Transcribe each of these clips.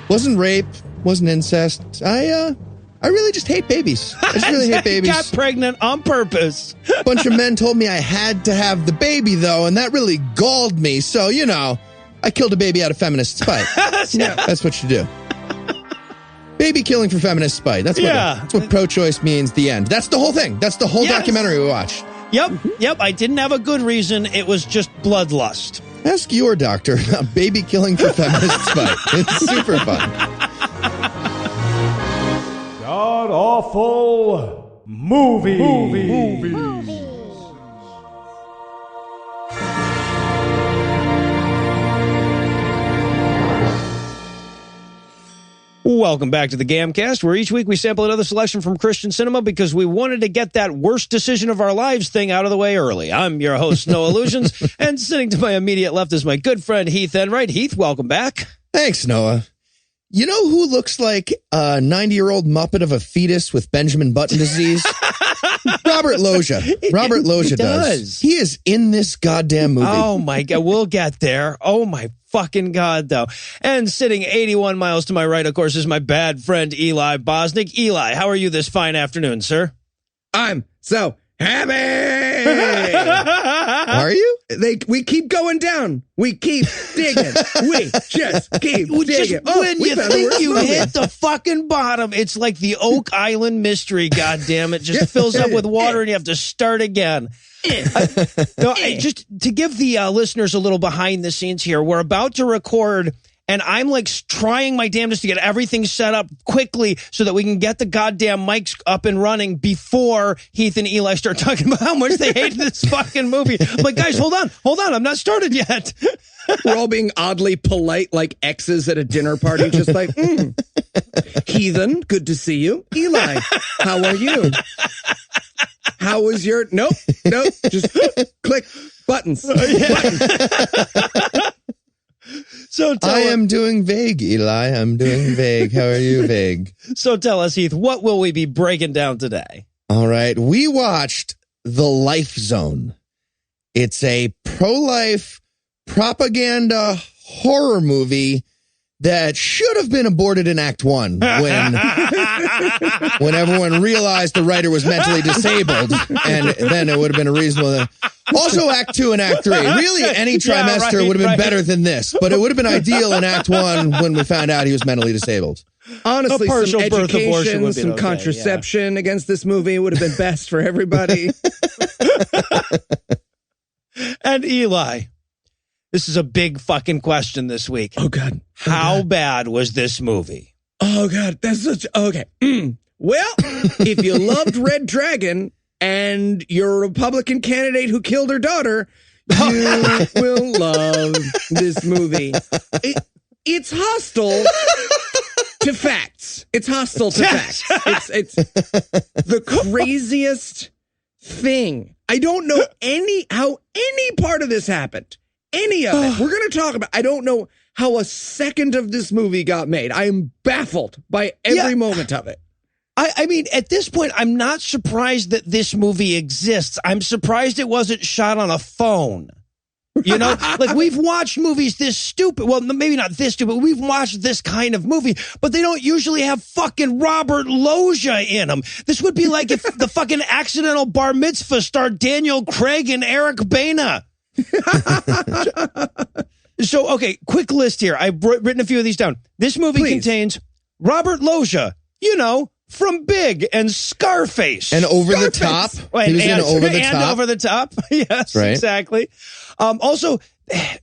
Wasn't rape. Wasn't incest. I really just hate babies. I just really hate babies. Got pregnant on purpose. A bunch of men told me I had to have the baby, though, and that really galled me. So, I killed a baby out of feminist spite. Yeah. That's what you do. Baby killing for feminist spite. That's what pro-choice means, the end. That's the whole thing. That's the whole documentary we watched. Yep. I didn't have a good reason. It was just bloodlust. Ask your doctor about baby killing for feminist spite. It's super fun. God-awful movies. Welcome back to the Gamcast, where each week we sample another selection from Christian cinema because we wanted to get that worst decision of our lives thing out of the way early. I'm your host, Noah Lugeons, and sitting to my immediate left is my good friend Heath Enwright. Heath, welcome back. Thanks, Noah. You know who looks like a 90-year-old Muppet of a fetus with Benjamin Button disease? Robert Loggia. Robert Loggia does. He is in this goddamn movie. Oh, my God. We'll get there. Oh, my fucking God, though. And sitting 81 miles to my right, of course, is my bad friend Eli Bosnick. Eli, how are you this fine afternoon, sir? I'm so happy. Are you? We keep going down. We keep digging. We just keep digging. When you think you hit the fucking bottom, it's like the Oak Island mystery, goddammit. It just fills up with water and you have to start again. Just to give the listeners a little behind the scenes here, we're about to record and I'm like trying my damnedest to get everything set up quickly so that we can get the goddamn mics up and running before Heath and Eli start talking about how much they hate this fucking movie. I'm like, guys, hold on. I'm not started yet. We're all being oddly polite like exes at a dinner party, just like, Heathen, good to see you. Eli, how are you? How was your... Nope, just click buttons. So I am doing vague, Eli. I'm doing vague. How are you, vague? So tell us, Heath, what will we be breaking down today? All right. We watched The Life Zone. It's a pro-life propaganda horror movie that should have been aborted in Act 1 when everyone realized the writer was mentally disabled, and then it would have been a reasonable... Also, Act 2 and Act 3. Really, any trimester would have been better than this, but it would have been ideal in Act 1 when we found out he was mentally disabled. Honestly, some education, some contraception against this movie would have been best for everybody. And Eli, this is a big fucking question this week. Oh, God. How bad was this movie? Oh, God. That's such... Okay. Well, if you loved Red Dragon and you're a Republican candidate who killed her daughter, you will love this movie. It's hostile to facts. It's hostile to facts. It's the craziest thing. I don't know how any part of this happened. Any of it. We're going to talk about... I don't know how a second of this movie got made. I am baffled by every moment of it. I mean, at this point, I'm not surprised that this movie exists. I'm surprised it wasn't shot on a phone. You know, like we've watched movies this stupid. Well, maybe not this stupid. We've watched this kind of movie, but they don't usually have fucking Robert Loggia in them. This would be like if the fucking Accidental Bar Mitzvah starred Daniel Craig and Eric Bana. So, okay, quick list here. I've written a few of these down. This movie contains Robert Loggia, from Big and Scarface. And Over the Top. He was in Over the Top. And Over the Top. Yes, right. Exactly. Also,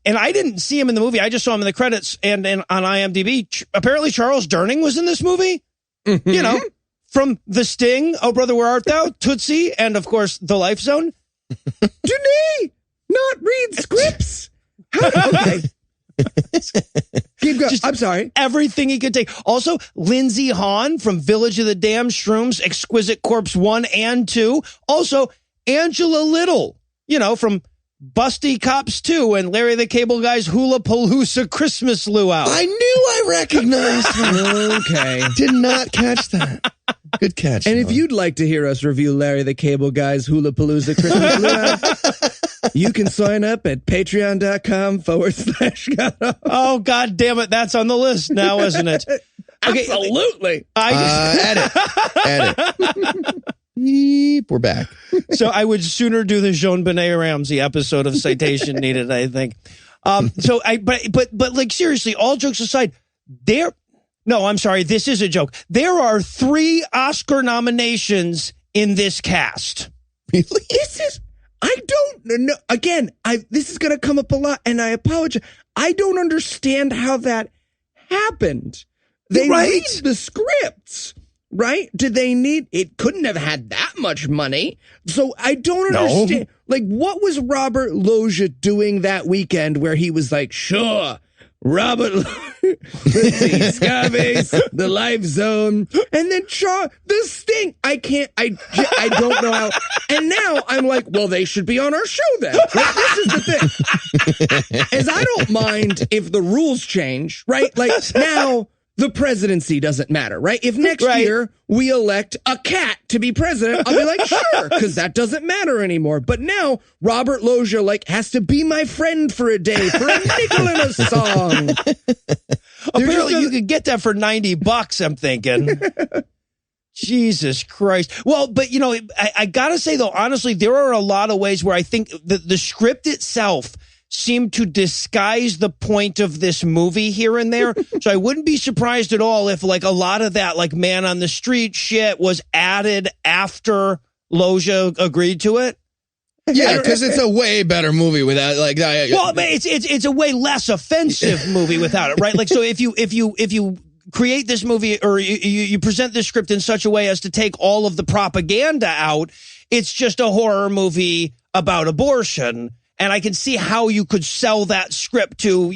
and I didn't see him in the movie. I just saw him in the credits and on IMDb. Apparently, Charles Durning was in this movie. Mm-hmm. From The Sting, Oh Brother, Where Art Thou, Tootsie, and, of course, The Life Zone. Didn't he not read scripts? Okay. Keep going. I'm sorry. Everything he could take. Also, Lindsay Hahn from Village of the Damned Shrooms, Exquisite Corpse 1 and 2. Also, Angela Little, from Busty Cops 2 and Larry the Cable Guy's Hula Palooza Christmas Luau. I knew I recognized him. Okay. Did not catch that. Good catch. And if you'd like to hear us review Larry the Cable Guy's Hula Palooza Christmas Luau, You can sign up at patreon.com/God. Oh, God damn it. That's on the list now, isn't it? Okay. Absolutely. Edit. Beep, we're back. So I would sooner do the Joan Benet Ramsey episode of Citation Needed, I think. But like seriously, all jokes aside, I'm sorry, this is a joke. There are 3 Oscar nominations in this cast. Really? I don't know. Again, this is going to come up a lot, and I apologize. I don't understand how that happened. They read the scripts, right? Did they need? It couldn't have had that much money. So I don't understand. Like, what was Robert Loggia doing that weekend where he was like, sure, Robert, let's see, Scarface, The Life Zone, and then The Sting. I don't know how. And now I'm like, well, they should be on our show then. Like, this is the thing. As I don't mind if the rules change, right? Like now the presidency doesn't matter, right? If next year we elect a cat to be president, I'll be like, sure, because that doesn't matter anymore. But now Robert Loggia has to be my friend for a day for a nickel in a song. Apparently you could get that for $90, I'm thinking. Jesus Christ. Well, but I gotta say though, honestly, there are a lot of ways where I think the script itself seemed to disguise the point of this movie here and there. So I wouldn't be surprised at all if a lot of that man on the street shit was added after Loggia agreed to it. Yeah, because it's a way better movie without that. Well, it's a way less offensive movie without it, right? Like, so if you create this movie or you present this script in such a way as to take all of the propaganda out, it's just a horror movie about abortion. And I can see how you could sell that script to,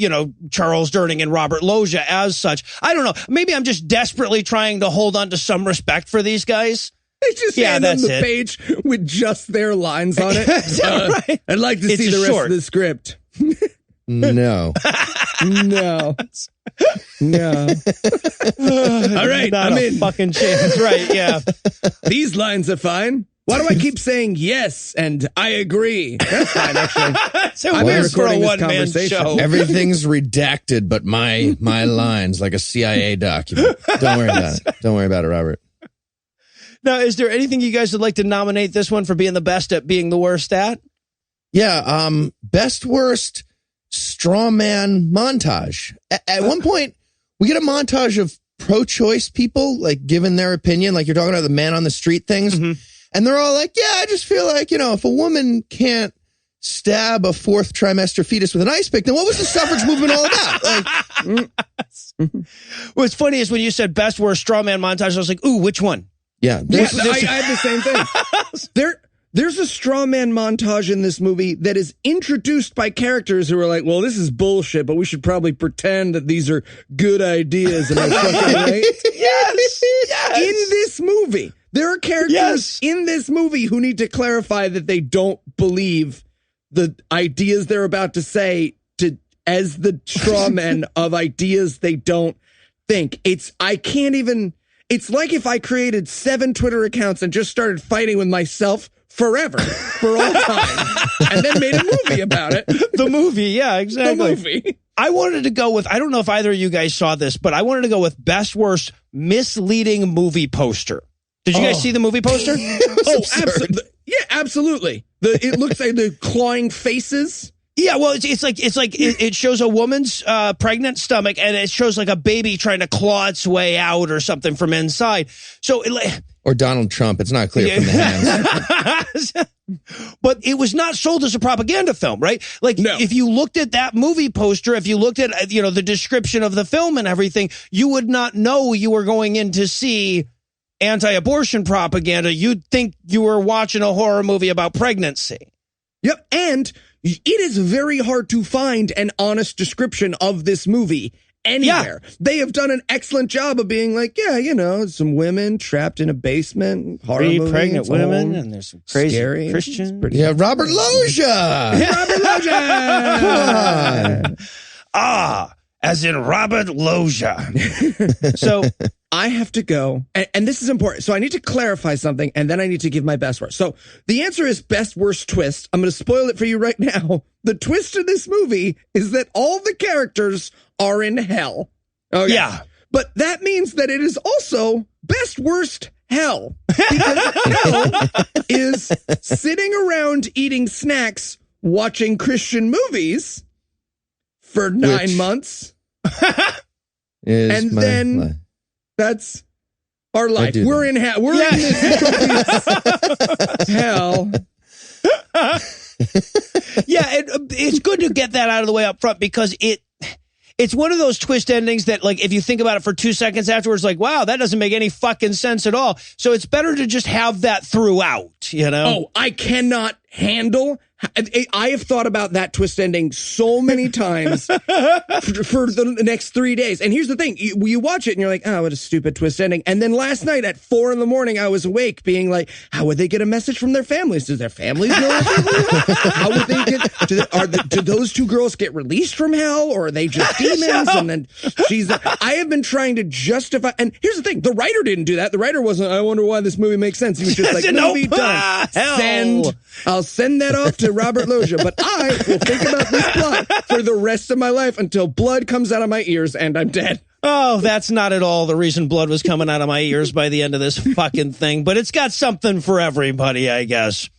Charles Durning and Robert Loggia as such. I don't know. Maybe I'm just desperately trying to hold on to some respect for these guys. They just hand them the page with just their lines on it. Right? I'd like to see the rest of the script. No. No. All right, Not I'm a in. Fucking chance. Right, yeah. These lines are fine. Why do I keep saying yes and I agree? That's fine, actually. So weird for a one-man show. Everything's redacted but my lines, like a CIA document. Don't worry about it. Don't worry about it, Robert. Now, is there anything you guys would like to nominate this one for being the best at being the worst at? Yeah, best worst straw man montage. At one point, we get a montage of pro-choice people, giving their opinion, you're talking about the man on the street things. Mm-hmm. And they're all like, yeah, I just feel like, if a woman can't stab a 4th trimester fetus with an ice pick, then what was the suffrage movement all about? What's funny is when you said best worst straw man montage, I was like, ooh, which one? Yeah. I had the same thing. There's a straw man montage in this movie that is introduced by characters who are like, well, this is bullshit, but we should probably pretend that these are good ideas. Am I fucking right? Yes. In this movie. There are characters in this movie who need to clarify that they don't believe the ideas they're about to say as the straw men of ideas they don't think. It's like if I created 7 Twitter accounts and just started fighting with myself forever, for all time, and then made a movie about it. The movie, yeah, exactly. The movie. I wanted to go with, I don't know if either of you guys saw this, but I wanted to go with best worst misleading movie poster. Did you guys see the movie poster? Absolutely. Yeah, absolutely. It looks like the clawing faces. Yeah, well, it shows a woman's pregnant stomach, and it shows a baby trying to claw its way out or something from inside. So, or Donald Trump. It's not clear from the hands. But it was not sold as a propaganda film, right? No. If you looked at that movie poster, if you looked at the description of the film and everything, you would not know you were going in to see anti-abortion propaganda. You'd think you were watching a horror movie about pregnancy. Yep, and it is very hard to find an honest description of this movie anywhere. Yeah. They have done an excellent job of being like, some women trapped in a basement, horror movie, pregnant women, and there's some crazy scary Christians. Robert Loggia. Robert Loggia. as in Robert Loggia. So I have to go, and this is important. So I need to clarify something, and then I need to give my best worst. So the answer is best worst twist. I'm going to spoil it for you right now. The twist in this movie is that all the characters are in hell. Okay. Yeah. But that means that it is also best worst hell. Because hell is sitting around eating snacks, watching Christian movies for 9 months. And then that's our life. We're in hell. We're in this hell. Yeah, it's good to get that out of the way up front because it's one of those twist endings that, like, if you think about it for 2 seconds afterwards, like, wow, that doesn't make any fucking sense at all. So it's better to just have that throughout, you know? Oh, I cannot handle. I have thought about that twist ending so many times for the next 3 days. And here's the thing. You watch it and you're like, oh, what a stupid twist ending. And then last night at 4 a.m, I was awake being like, how would they get a message from their families? Does their families know? How would they get, do those two girls get released from hell, or are they just demons? And then I have been trying to justify. And here's the thing. The writer didn't do that. The writer wasn't, I wonder why this movie makes sense. He was just like, movie done. I'll send that off to Robert Loggia, but I will think about this plot for the rest of my life until blood comes out of my ears and I'm dead. Oh, that's not at all the reason blood was coming out of my ears by the end of this fucking thing, but it's got something for everybody, I guess.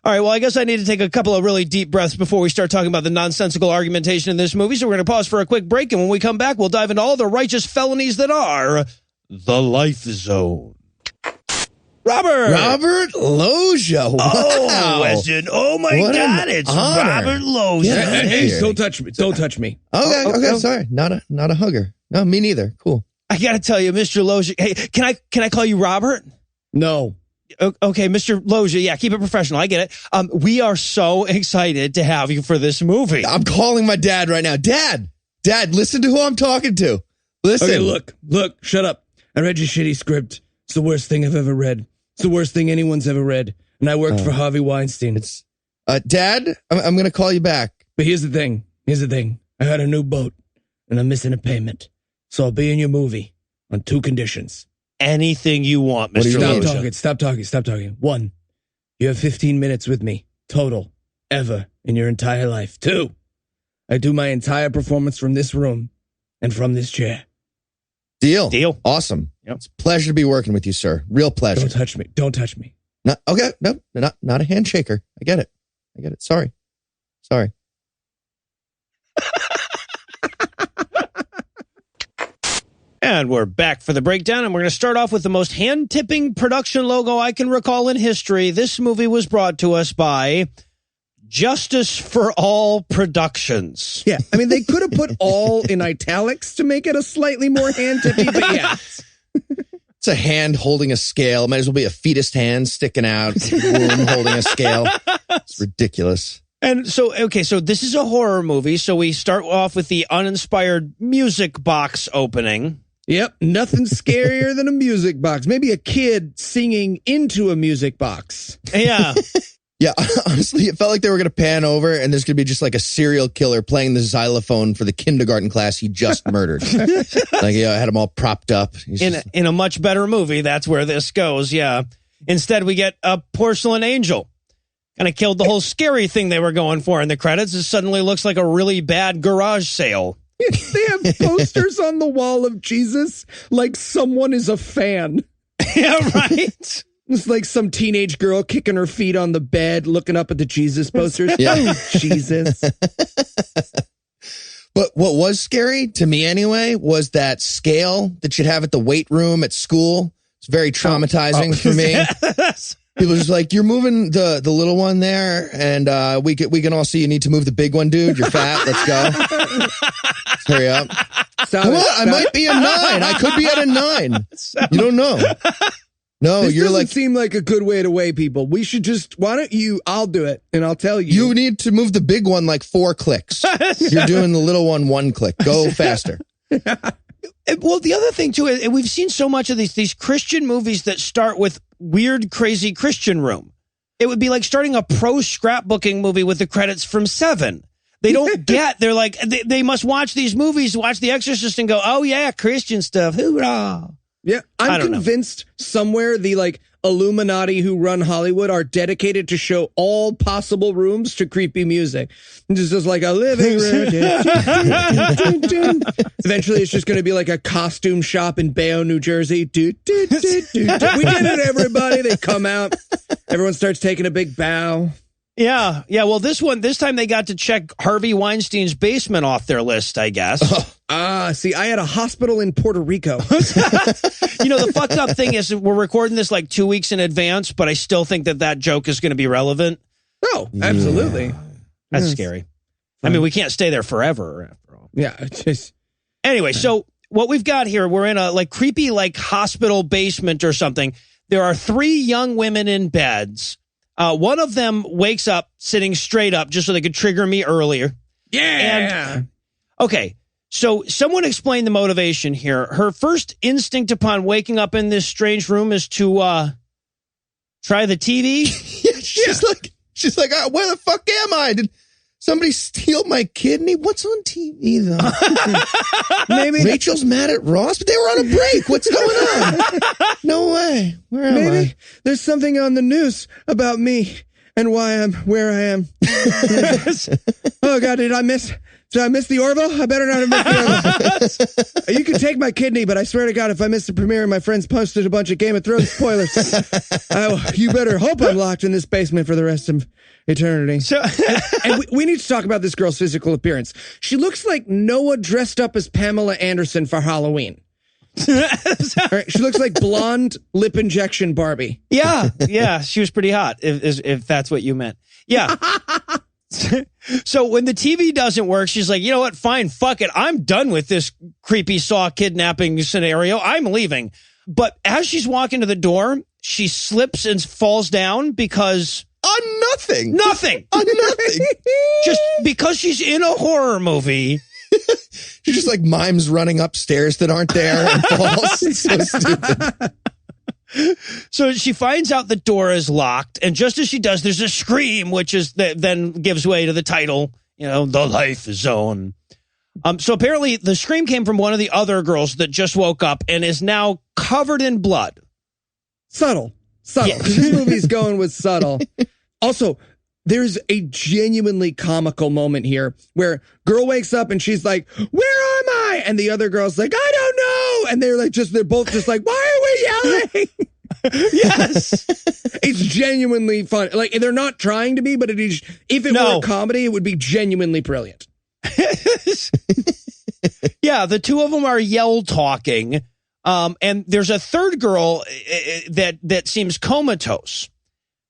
All right, well, I guess I need to take a couple of really deep breaths before we start talking about the nonsensical argumentation in this movie, so we're going to pause for a quick break, and when we come back, we'll dive into all the righteous felonies that are the Life Zone. Robert Loggia. Wow. Oh, oh my What God, an it's honor. Robert Loggia. Yeah, Hey, don't touch me. Don't touch me. Okay, sorry. Not a hugger. No, me neither. Cool. I got to tell you, Mr. Loggia. Hey, can I call you Robert? No. Okay, Mr. Loggia. Yeah, keep it professional. I get it. We are so excited to have you for this movie. I'm calling my dad right now. Dad, listen to who I'm talking to. Listen. Okay, look, shut up. I read your shitty script. It's the worst thing I've ever read. It's the worst thing anyone's ever read. And I worked for Harvey Weinstein. Dad, I'm going to call you back. But here's the thing. I had a new boat, and I'm missing a payment. So I'll be in your movie on 2 conditions. Anything you want, Mr. Loggia. Stop talking. 1, you have 15 minutes with me, total, ever, in your entire life. 2, I do my entire performance from this room and from this chair. Deal. Awesome. Yep. It's a pleasure to be working with you, sir. Real pleasure. Don't touch me. No, okay. No, not a handshaker. I get it. Sorry. And we're back for the breakdown, and we're going to start off with the most hand-tipping production logo I can recall in history. This movie was brought to us by Justice for All Productions. Yeah, I mean, they could have put all in italics to make it a slightly more hand-tippy, but yeah. It's a hand holding a scale. It might as well be a fetus hand sticking out, womb holding a scale. It's ridiculous. And so this is a horror movie, so we start off with the uninspired music box opening. Yep, nothing scarier than a music box. Maybe a kid singing into a music box. Yeah. Yeah, honestly, it felt like they were going to pan over and there's going to be just like a serial killer playing the xylophone for the kindergarten class he just murdered. Like, I had them all propped up. In a much better movie, that's where this goes, yeah. Instead, we get a porcelain angel. Kind of killed the whole scary thing they were going for in the credits. It suddenly looks like a really bad garage sale. They have posters on the wall of Jesus like someone is a fan. Yeah, right? It's like some teenage girl kicking her feet on the bed, looking up at the Jesus posters. Yeah. Oh, Jesus. But what was scary, to me anyway, was that scale that you'd have at the weight room at school. It's very traumatizing for me. People are just like, you're moving the little one there, and we can all see you need to move the big one, dude. You're fat. Let's go. Hurry up. Come on, I might be a 9. I could be at a 9. You don't know. No, this you're doesn't like, seem like a good way to weigh people. We should just, I'll do it, and I'll tell you. You need to move the big one like 4 clicks. You're doing the little one 1 click. Go faster. Well, the other thing, too, is we've seen so much of these Christian movies that start with weird, crazy Christian room. It would be like starting a pro scrapbooking movie with the credits from Seven. They don't get, they're like, they must watch these movies, watch The Exorcist and go, oh yeah, Christian stuff, hoorah. Yeah, I'm convinced somewhere the like Illuminati who run Hollywood are dedicated to show all possible rooms to creepy music. And just like a living room. Eventually it's just going to be like a costume shop in Bayonne, New Jersey. We did it, everybody. They come out. Everyone starts taking a big bow. Yeah. Well, this time they got to check Harvey Weinstein's basement off their list, I guess. See, I had a hospital in Puerto Rico. The fucked up thing is we're recording this like 2 weeks in advance, but I still think that joke is going to be relevant. Oh, absolutely. Yeah. That's scary. I mean, we can't stay there forever, after all. Yeah. Anyway, so what we've got here, we're in a like creepy like hospital basement or something. There are 3 young women in beds. One of them wakes up sitting straight up just so they could trigger me earlier. Yeah. And, okay. So someone explained the motivation here. Her first instinct upon waking up in this strange room is to try the TV. She's like, oh, where the fuck am I? Did somebody steal my kidney? What's on TV though? Maybe Rachel's mad at Ross, but they were on a break. What's going on? No way. Where am I? There's something on the news about me and why I'm where I am. Oh God, did I miss the Orville? I better not have missed the Orville. You can take my kidney, but I swear to God, if I miss the premiere and my friends posted a bunch of Game of Thrones spoilers, you better hope I'm locked in this basement for the rest of eternity. So, and we need to talk about this girl's physical appearance. She looks like Noah dressed up as Pamela Anderson for Halloween. Right, she looks like blonde lip injection Barbie. Yeah, she was pretty hot, if that's what you meant. Yeah. So when the TV doesn't work, she's like, you know what? Fine, fuck it. I'm done with this creepy Saw kidnapping scenario. I'm leaving. But as she's walking to the door, she slips and falls down because... On nothing. Nothing. On nothing. Just because she's in a horror movie. She just like mimes running upstairs that aren't there and falls. It's so stupid. So she finds out the door is locked, and just as she does, there's a scream, which is then gives way to the title, The Life Zone. So apparently the scream came from one of the other girls that just woke up and is now covered in blood. Subtle. Yeah. This movie's going with subtle. Also, there's a genuinely comical moment here where girl wakes up and she's like, where am I? And the other girl's like, I don't know. And they're both just like, why are we yelling? Yes. It's genuinely fun. Like, they're not trying to be, but if it were a comedy, it would be genuinely brilliant. Yeah, the two of them are yell talking. And there's a third girl that seems comatose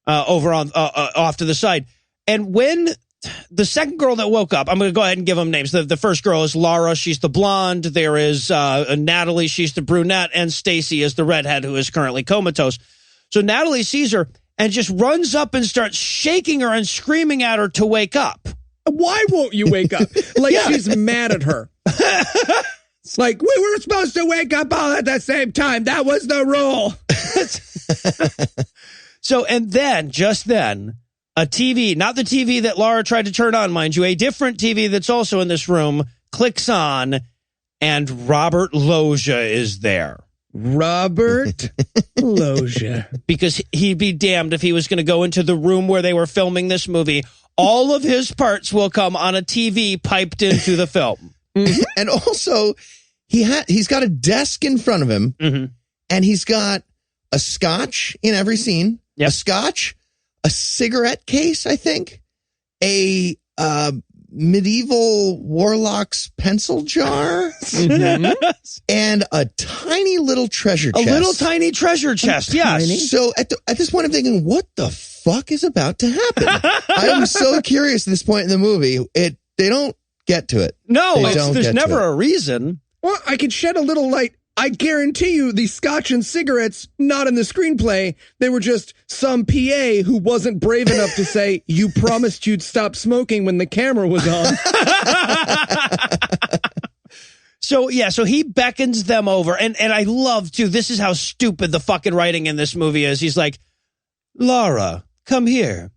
over on off to the side. And when the second girl that woke up, I'm going to go ahead and give them names. The first girl is Laura. She's the blonde. There is Natalie. She's the brunette. And Stacy is the redhead who is currently comatose. So Natalie sees her and just runs up and starts shaking her and screaming at her to wake up. Why won't you wake up? Like she's mad at her. It's like, we were supposed to wake up all at the same time. That was the rule. So, and then, just then, a TV, not the TV that Laura tried to turn on, mind you, a different TV that's also in this room, clicks on, and Robert Loggia is there. Robert Loggia. Because he'd be damned if he was going to go into the room where they were filming this movie. All of his parts will come on a TV piped into the film. Mm-hmm. And also, he's got a desk in front of him, and he's got a scotch in every scene. Yep. A scotch, a cigarette case, I think, a medieval warlock's pencil jar, and a tiny little treasure chest. A little tiny treasure chest, yes. So at this point, I'm thinking, what the fuck is about to happen? I am so curious at this point in the movie. They don't get to it. No, there's never a reason. Well, I could shed a little light. I guarantee you the scotch and cigarettes, not in the screenplay. They were just some PA who wasn't brave enough to say, you promised you'd stop smoking when the camera was on. So he beckons them over. And I love, too, this is how stupid the fucking writing in this movie is. He's like, Laura, come here.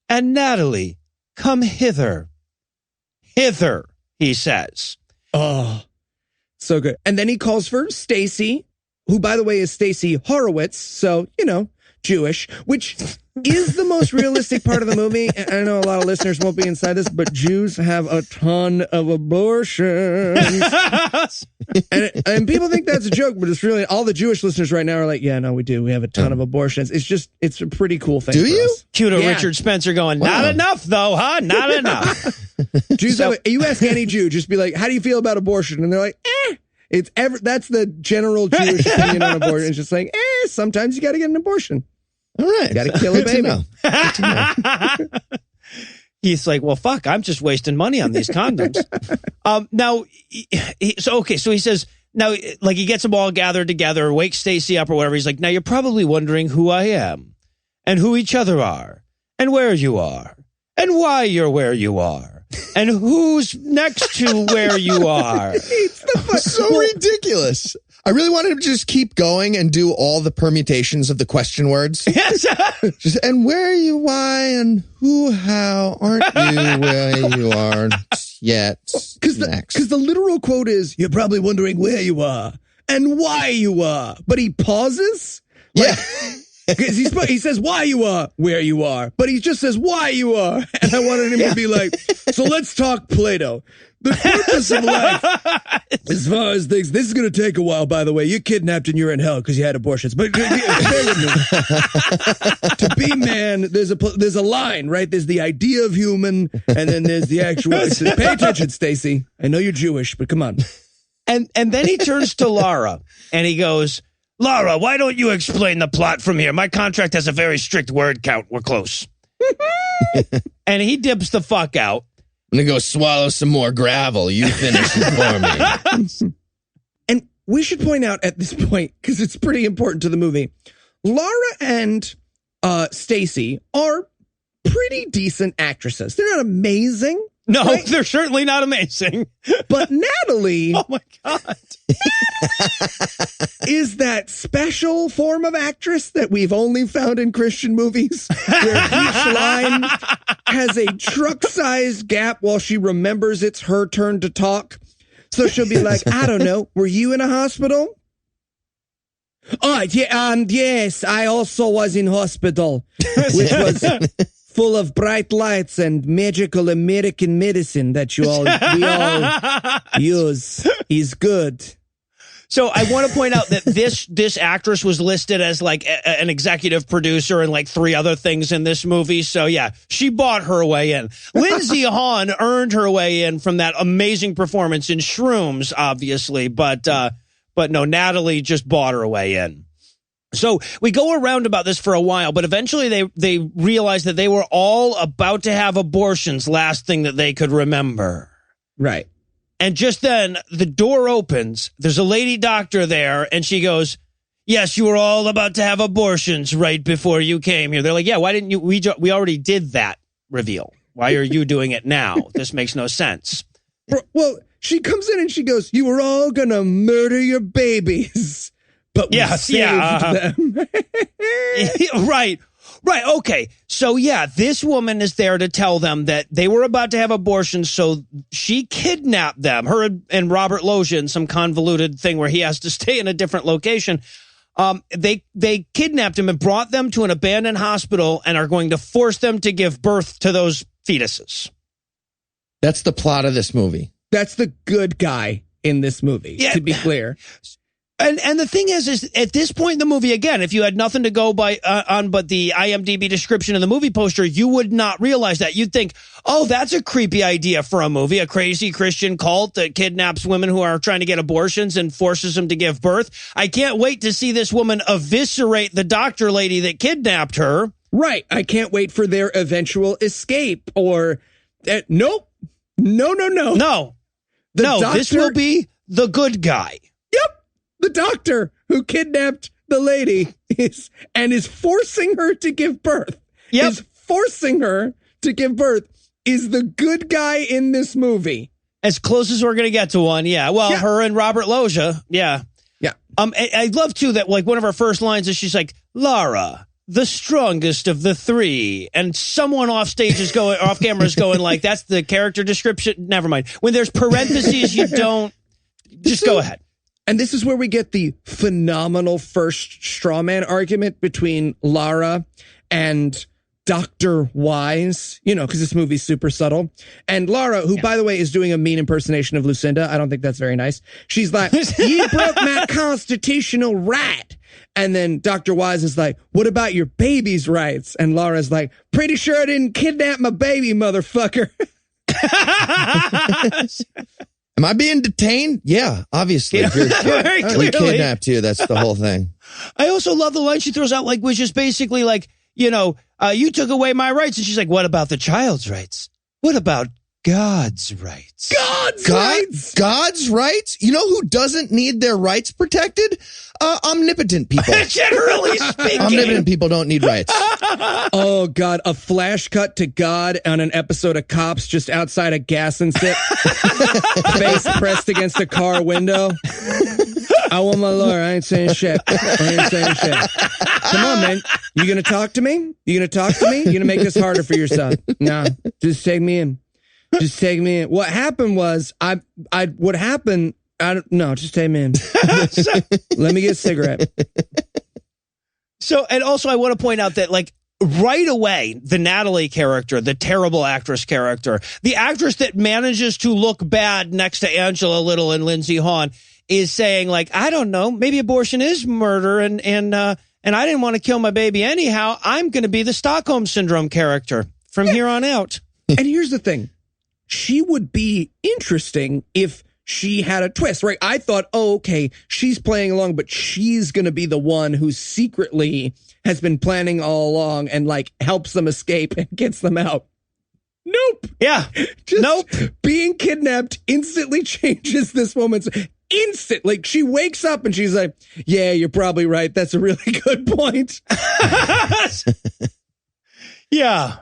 And Natalie, come hither. hither, he says. Oh, so good. And then he calls for Stacy, who, by the way, is Stacy Horowitz. So, Jewish, which is the most realistic part of the movie. And I know a lot of listeners won't be inside this, but Jews have a ton of abortions. and people think that's a joke, but it's really, all the Jewish listeners right now are like, yeah, no, we do. We have a ton of abortions. It's a pretty cool thing. Do you? Us. Cue to Richard Spencer going, not enough though, huh? Not enough. Jews, you ask any Jew, just be like, how do you feel about abortion? And they're like, that's the general Jewish opinion on abortion. It's just like, sometimes you got to get an abortion. All right. You got to kill a baby. Good to know. He's like, well, fuck, I'm just wasting money on these condoms. Now, so he says, now, like, he gets them all gathered together, wakes Stacy up or whatever. He's like, now you're probably wondering who I am and who each other are and where you are and why you're where you are. And who's next to where you are? So ridiculous. I really wanted to just keep going and do all the permutations of the question words. Yes. And where you, why, and who, how, aren't you where you are yet? Because the literal quote is, you're probably wondering where you are and why you are. But he pauses. Yeah. He says why you are where you are, but he just says why you are. And I wanted him to be like, so let's talk Plato. The purpose of life, as far as things, this is going to take a while, by the way. You're kidnapped and you're in hell because you had abortions. But bear with me. To be man, there's a line, right? There's the idea of human, and then there's the actual. Pay attention, Stacy. I know you're Jewish, but come on. And then he turns to Laura and he goes, Laura, why don't you explain the plot from here? My contract has a very strict word count. We're close. And he dips the fuck out. I'm going to go swallow some more gravel. You finish it for me. And we should point out at this point, because it's pretty important to the movie, Laura and Stacy are pretty decent actresses. They're not amazing. No, right? They're certainly not amazing. But Natalie... Oh, my God. is that special form of actress that we've only found in Christian movies, where each line has a truck-sized gap while she remembers it's her turn to talk. So she'll be like, I don't know, were you in a hospital? Oh, yeah, yes, I also was in hospital, which was full of bright lights and magical American medicine that we all use. Is good. So I want to point out that this actress was listed as like an executive producer and like 3 other things in this movie. So yeah, she bought her way in. Lindsay Hahn earned her way in from that amazing performance in Shrooms, obviously, but no, Natalie just bought her way in. So we go around about this for a while, but eventually they realized that they were all about to have abortions, last thing that they could remember. Right. And just then the door opens. There's a lady doctor there, and she goes, yes, you were all about to have abortions right before you came here. They're like, yeah, why didn't you? We already did that reveal. Why are you doing it now? This makes no sense. Well, she comes in and she goes, you were all going to murder your babies. But we saved them. Right. Okay. So, yeah, this woman is there to tell them that they were about to have abortions. So she kidnapped them, her and Robert Loggia, in some convoluted thing where he has to stay in a different location. They kidnapped him and brought them to an abandoned hospital and are going to force them to give birth to those fetuses. That's the plot of this movie. That's the good guy in this movie, to be clear. And the thing is at this point in the movie, again, if you had nothing to go by on but the IMDb description of the movie poster, you would not realize that. You'd think, oh, that's a creepy idea for a movie, a crazy Christian cult that kidnaps women who are trying to get abortions and forces them to give birth. I can't wait to see this woman eviscerate the doctor lady that kidnapped her. Right. I can't wait for their eventual escape or nope. No. No, this will be the good guy. Yep. The doctor who kidnapped the lady is forcing her to give birth. Yep. Is forcing her to give birth is the good guy in this movie. As close as we're going to get to one. Yeah. Well, her and Robert Loggia. Yeah. Yeah. I love too that like one of her first lines is she's like, Laura, the strongest of the three, and someone off camera is going like, that's the character description. Never mind. When there's parentheses, you don't. Just go ahead. And this is where we get the phenomenal first straw man argument between Lara and Dr. Wise, because this movie's super subtle. And Lara, who, by the way, is doing a mean impersonation of Lucinda. I don't think that's very nice. She's like, you broke my constitutional right. And then Dr. Wise is like, what about your baby's rights? And Lara's like, pretty sure I didn't kidnap my baby, motherfucker. Am I being detained? Yeah, obviously. Yeah, very clearly. We kidnapped you. That's the whole thing. I also love the line she throws out, like, which is basically like, you took away my rights. And she's like, what about the child's rights? What about God's rights? God's rights? God's rights? You know who doesn't need their rights protected? Omnipotent people. Generally speaking. Omnipotent people don't need rights. Oh, God. A flash cut to God on an episode of Cops just outside a gas and sip. Face pressed against a car window. I want my lawyer. I ain't saying shit. Come on, man. You going to talk to me? You going to make this harder for yourself? No. Just take me in. What happened was, what happened, just take me in. Let me get a cigarette. So, and also I want to point out that, like, right away, the Natalie character, the terrible actress character, the actress that manages to look bad next to Angela Little and Lindsay Hawn, is saying, like, I don't know, maybe abortion is murder, and I didn't want to kill my baby anyhow. I'm going to be the Stockholm Syndrome character from here on out. And here's the thing. She would be interesting if she had a twist, right? I thought, okay, she's playing along, but she's going to be the one who secretly has been planning all along and, like, helps them escape and gets them out. Nope. Yeah. Nope. Being kidnapped instantly changes this woman's instant. Like, she wakes up and she's like, yeah, you're probably right. That's a really good point. Yeah.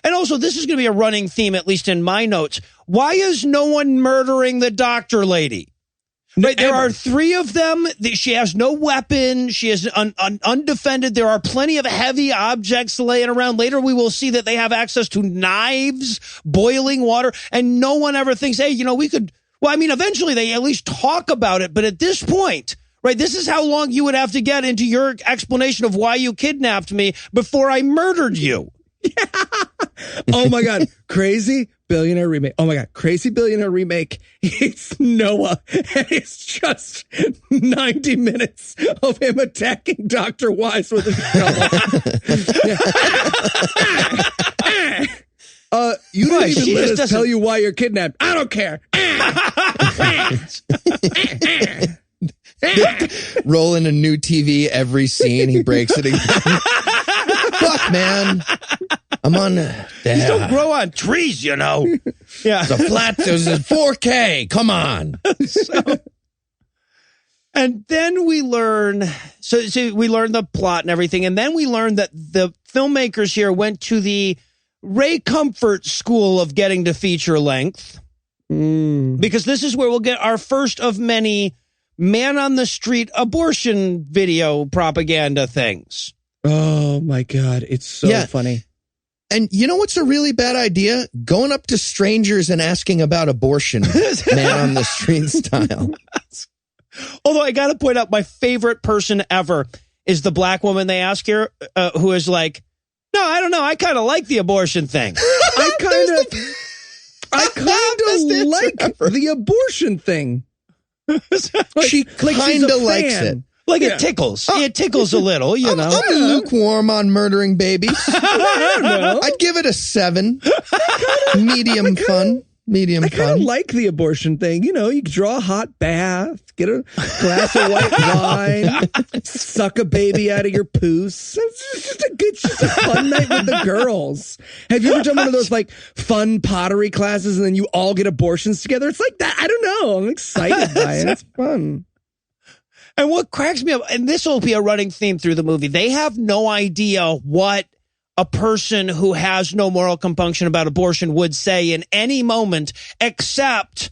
And also, this is going to be a running theme, at least in my notes. Why is no one murdering the doctor lady? Right, there are three of them. She has no weapon. She is undefended. There are plenty of heavy objects laying around. Later, we will see that they have access to knives, boiling water, and no one ever thinks, hey, we could... Well, I mean, eventually they at least talk about it. But at this point, right, this is how long you would have to get into your explanation of why you kidnapped me before I murdered you. Yeah. Oh, my God. Crazy billionaire remake. Oh, my God. Crazy billionaire remake. It's Noah. And it's just 90 minutes of him attacking Dr. Wise with a shovel. You didn't even let us tell you why you're kidnapped. I don't care. Rolling a new TV every scene. He breaks it again. Fuck, man. I'm on. These don't grow on trees, Yeah. It's a flat. There's a 4K. Come on. And then we learn. So we learn the plot and everything. And then we learn that the filmmakers here went to the Ray Comfort school of getting to feature length. Because this is where we'll get our first of many man on the street abortion video propaganda things. Oh, my God. It's so funny. And you know what's a really bad idea? Going up to strangers and asking about abortion, man on the street style. Although I got to point out, my favorite person ever is the black woman they ask here, who is like, no, I don't know. I kind of like the abortion thing. I kind of like the abortion thing. She kind of likes it. Like it tickles. It tickles a little, I'm lukewarm on murdering babies. I don't know. I'd give it a 7. Medium fun. I kind of like the abortion thing. You can draw a hot bath, get a glass of white wine, suck a baby out of your poos. It's just a fun night with the girls. Have you ever done one of those like fun pottery classes and then you all get abortions together? It's like that. I don't know. I'm excited by it. It's fun. And what cracks me up, and this will be a running theme through the movie, they have no idea what a person who has no moral compunction about abortion would say in any moment except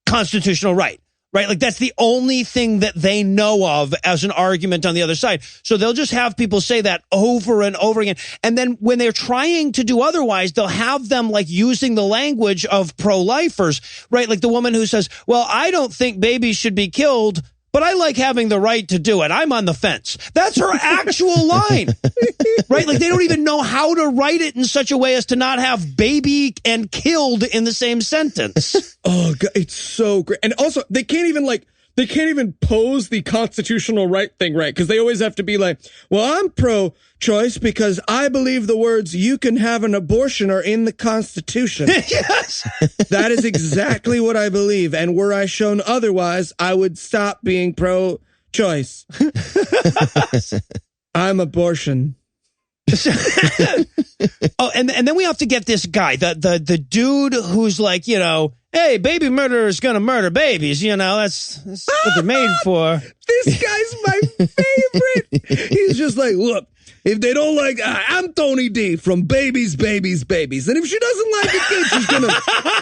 constitutional right. right? Like that's the only thing that they know of as an argument on the other side. So they'll just have people say that over and over again. And then when they're trying to do otherwise, they'll have them like using the language of pro-lifers, right? Like the woman who says, well, I don't think babies should be killed, but I like having the right to do it. I'm on the fence. That's her actual line, right? Like they don't even know how to write it in such a way as to not have baby and killed in the same sentence. Oh, God, it's so great. And also, they can't even pose the constitutional right thing right, because they always have to be like, well, I'm pro-choice because I believe the words "you can have an abortion" are in the Constitution. Yes. That is exactly what I believe. And were I shown otherwise, I would stop being pro-choice. I'm abortion. Oh, and then we have to get this guy, the dude who's like, you know, hey, baby murderer is going to murder babies. You know, that's what they're made for. This guy's my favorite. He's just like, look, if they don't like, I'm Tony D from Babies, Babies, Babies. And if she doesn't like a kid, she's going to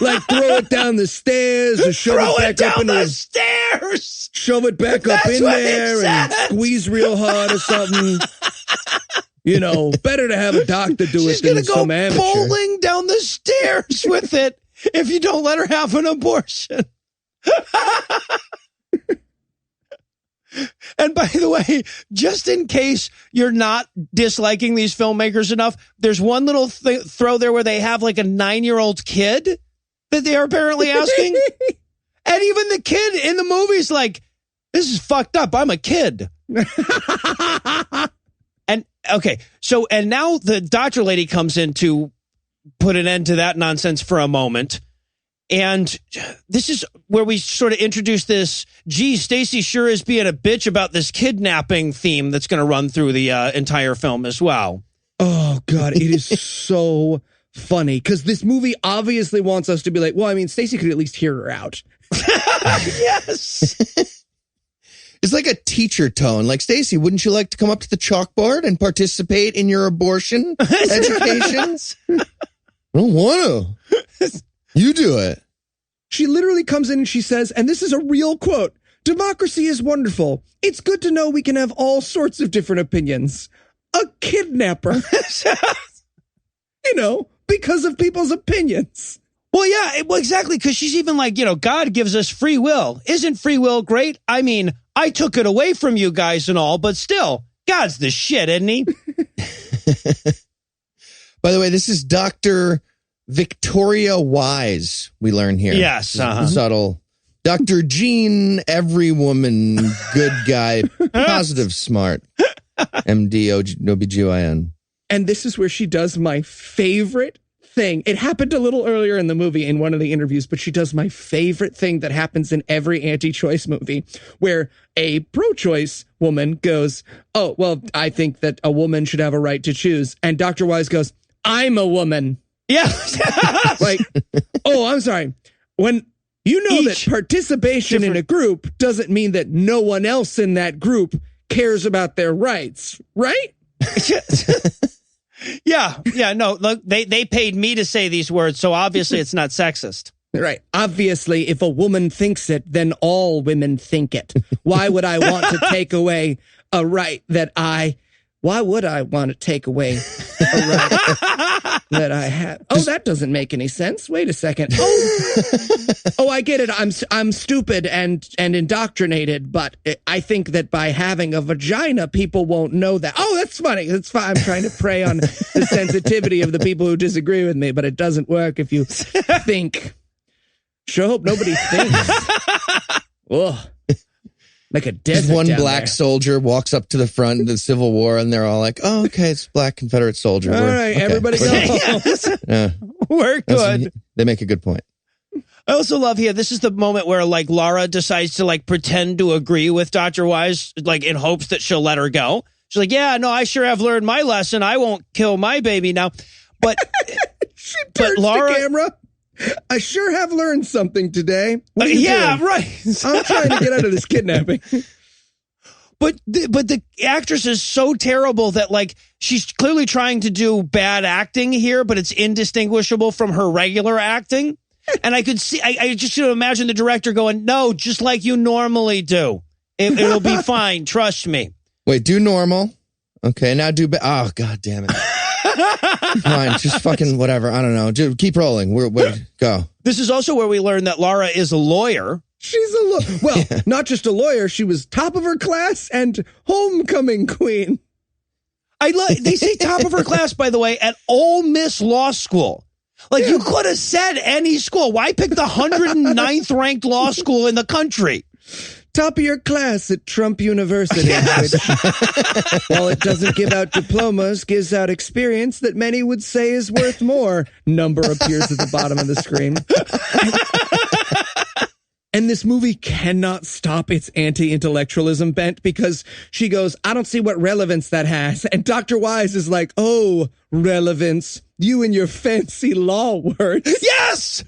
like throw it down the stairs or shove it back up into the stairs. Shove it back up in there and squeeze real hard or something. You know, better to have a doctor do it than some amateur. She's going to go bowling down the stairs with it if you don't let her have an abortion. And by the way, just in case you're not disliking these filmmakers enough, there's one little throw there where they have like a 9-year-old kid that they are apparently asking. And even the kid in the movie's like, this is fucked up. I'm a kid. And okay, so and now the doctor lady comes in to put an end to that nonsense for a moment. And this is where we sort of introduce this, gee, Stacy sure is being a bitch about this kidnapping theme that's going to run through the entire film as well. Oh, God, it is so funny because this movie obviously wants us to be like, well, I mean, Stacy could at least hear her out. Yes. It's like a teacher tone. Like, Stacy, wouldn't you like to come up to the chalkboard and participate in your abortion education? I don't want to. You do it. She literally comes in and she says, and this is a real quote, democracy is wonderful. It's good to know we can have all sorts of different opinions. A kidnapper. You know, because of people's opinions. Well, yeah, well, exactly. Because she's even like, you know, God gives us free will. Isn't free will great? I mean, I took it away from you guys and all, but still, God's the shit, isn't he? By the way, this is Dr. Victoria Wise, we learn here. Yes. Subtle. Dr. Jean, every woman, good guy, positive, smart. MD, OBGYN. And this is where she does my favorite thing. It happened a little earlier in the movie in one of the interviews, but she does my favorite thing that happens in every anti-choice movie where a pro-choice woman goes, oh, well, I think that a woman should have a right to choose. And Dr. Wise goes, I'm a woman. Yeah. Like, oh, I'm sorry. When you know that participation in a group doesn't mean that no one else in that group cares about their rights, right? Yeah, no, look, they paid me to say these words, so obviously it's not sexist. Right. Obviously, if a woman thinks it, then all women think it. Why would I want to take away a right that why would I want to take away a right that I have? Oh, that doesn't make any sense. Wait a second. Oh, I get it. I'm stupid and indoctrinated, but I think that by having a vagina, people won't know that. Oh, that's funny. That's fine. I'm trying to prey on the sensitivity of the people who disagree with me, but it doesn't work if you think. Sure hope nobody thinks. Ugh. Like a desert. Just one down black there. soldier walks up to the front of the Civil War, and they're all like, "Oh, okay, it's black Confederate soldier." All right, okay. everybody goes. Yeah, We're good. they make a good point. I also love here, this is the moment where like Laura decides to like pretend to agree with Dr. Wise, like in hopes that she'll let her go. She's like, yeah, no, I sure have learned my lesson. I won't kill my baby now. But she turns Laura, the camera. I sure have learned something today. What are you yeah, doing? right. I'm trying to get out of this kidnapping. But the actress is so terrible that like she's clearly trying to do bad acting here, but it's indistinguishable from her regular acting. And I could see, I just should imagine the director going, no, just like you normally do. It'll be fine. Trust me. Wait, do normal. Okay, now do... Oh, God damn it. Fine, just fucking whatever. I don't know. Just keep rolling. We're go. This is also where we learn that Laura is a lawyer. She's a lawyer. Well, not just a lawyer. She was top of her class and homecoming queen. They say top of her class, by the way, at Ole Miss Law School. Like, you could have said any school. Why pick the 109th ranked law school in the country? Top of your class at Trump University, which, while it doesn't give out diplomas, gives out experience that many would say is worth more. Number appears at the bottom of the screen. And this movie cannot stop its anti-intellectualism bent because she goes, I don't see what relevance that has. And Dr. Wise is like, oh, relevance. You and your fancy law words. Yes!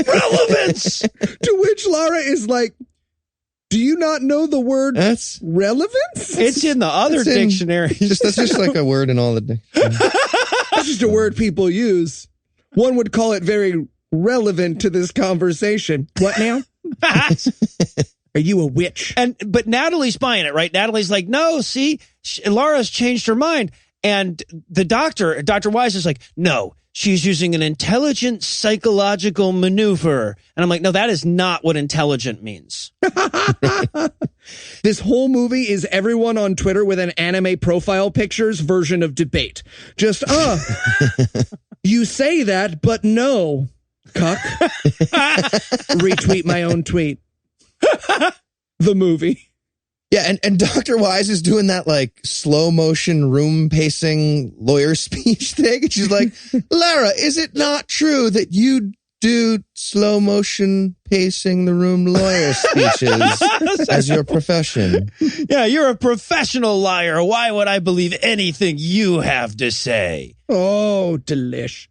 Relevance! To which Laura is like, do you not know the word relevance? It's in the other dictionaries. That's just like a word in all the dictionaries. That's just a word people use. One would call it very relevant to this conversation. What now? Are you a witch? But Natalie's buying it, right? Natalie's like, no, see, Laura's changed her mind. And the Dr. Wise is like, no, she's using an intelligent psychological maneuver. And I'm like, no, that is not what intelligent means. This whole movie is everyone on Twitter with an anime profile pictures version of debate. Just, you say that, but no, cuck. Retweet my own tweet. The movie. Yeah, and Dr. Wise is doing that, like, slow motion room pacing lawyer speech thing. And she's like, Lara, is it not true that you do slow motion pacing the room lawyer speeches as your profession? Yeah, you're a professional liar. Why would I believe anything you have to say? Oh, delish.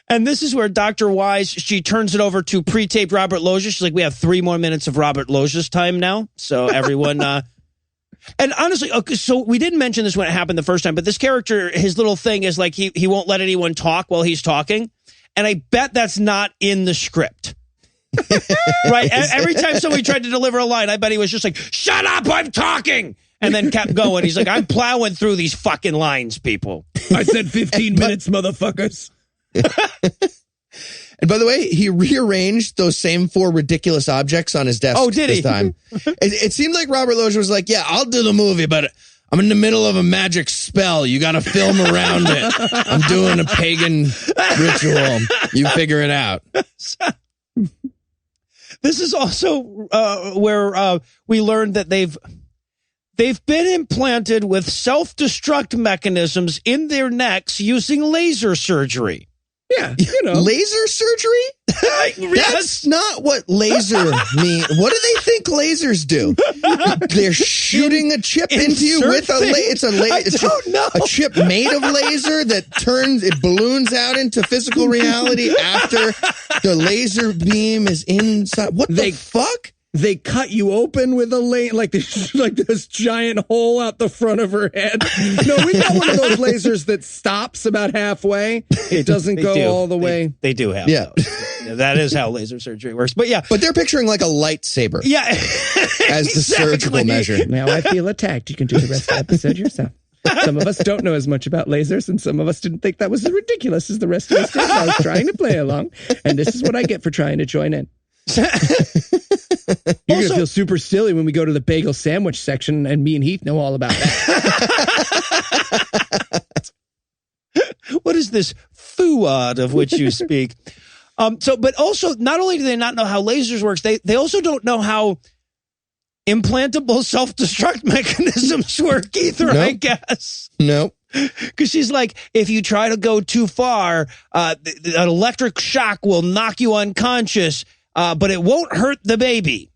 And this is where Dr. Wise, she turns it over to pre-taped Robert Loggia. She's like, we have 3 more minutes of Robert Loggia's time now. So everyone, and honestly, okay, so we didn't mention this when it happened the first time, but this character, his little thing is like, he won't let anyone talk while he's talking. And I bet that's not in the script. Right? Every time somebody tried to deliver a line, I bet he was just like, shut up, I'm talking. And then kept going. He's like, I'm plowing through these fucking lines, people. I said 15 minutes, motherfuckers. And by the way, he rearranged those same 4 ridiculous objects on his desk. Oh, did he? This time. It seemed like Robert Loggia was like, yeah, I'll do the movie, but I'm in the middle of a magic spell. You got to film around it. I'm doing a pagan ritual. You figure it out. This is also where we learned that they've been implanted with self-destruct mechanisms in their necks using laser surgery. Yeah, you know. Laser surgery? That's not what laser mean. What do they think lasers do? They're shooting a chip into you with a chip made of laser that it balloons out into physical reality after the laser beam is inside. What the fuck? They cut you open with a like this giant hole out the front of her head. No, we got one of those lasers that stops about halfway. It doesn't go all the way. They do have those. That is how laser surgery works. But yeah. But they're picturing like a lightsaber. Yeah. As the surgical measure. Now I feel attacked. You can do the rest of the episode yourself. Some of us don't know as much about lasers, and some of us didn't think that was as ridiculous as the rest of us did. I was trying to play along, and this is what I get for trying to join in. You're going to feel super silly when we go to the bagel sandwich section, and me and Heath know all about that. What is this fooad of which you speak? But also, not only do they not know how lasers works, they also don't know how implantable self-destruct mechanisms work either, nope. I guess. Nope. Because she's like, if you try to go too far, an electric shock will knock you unconscious, but it won't hurt the baby.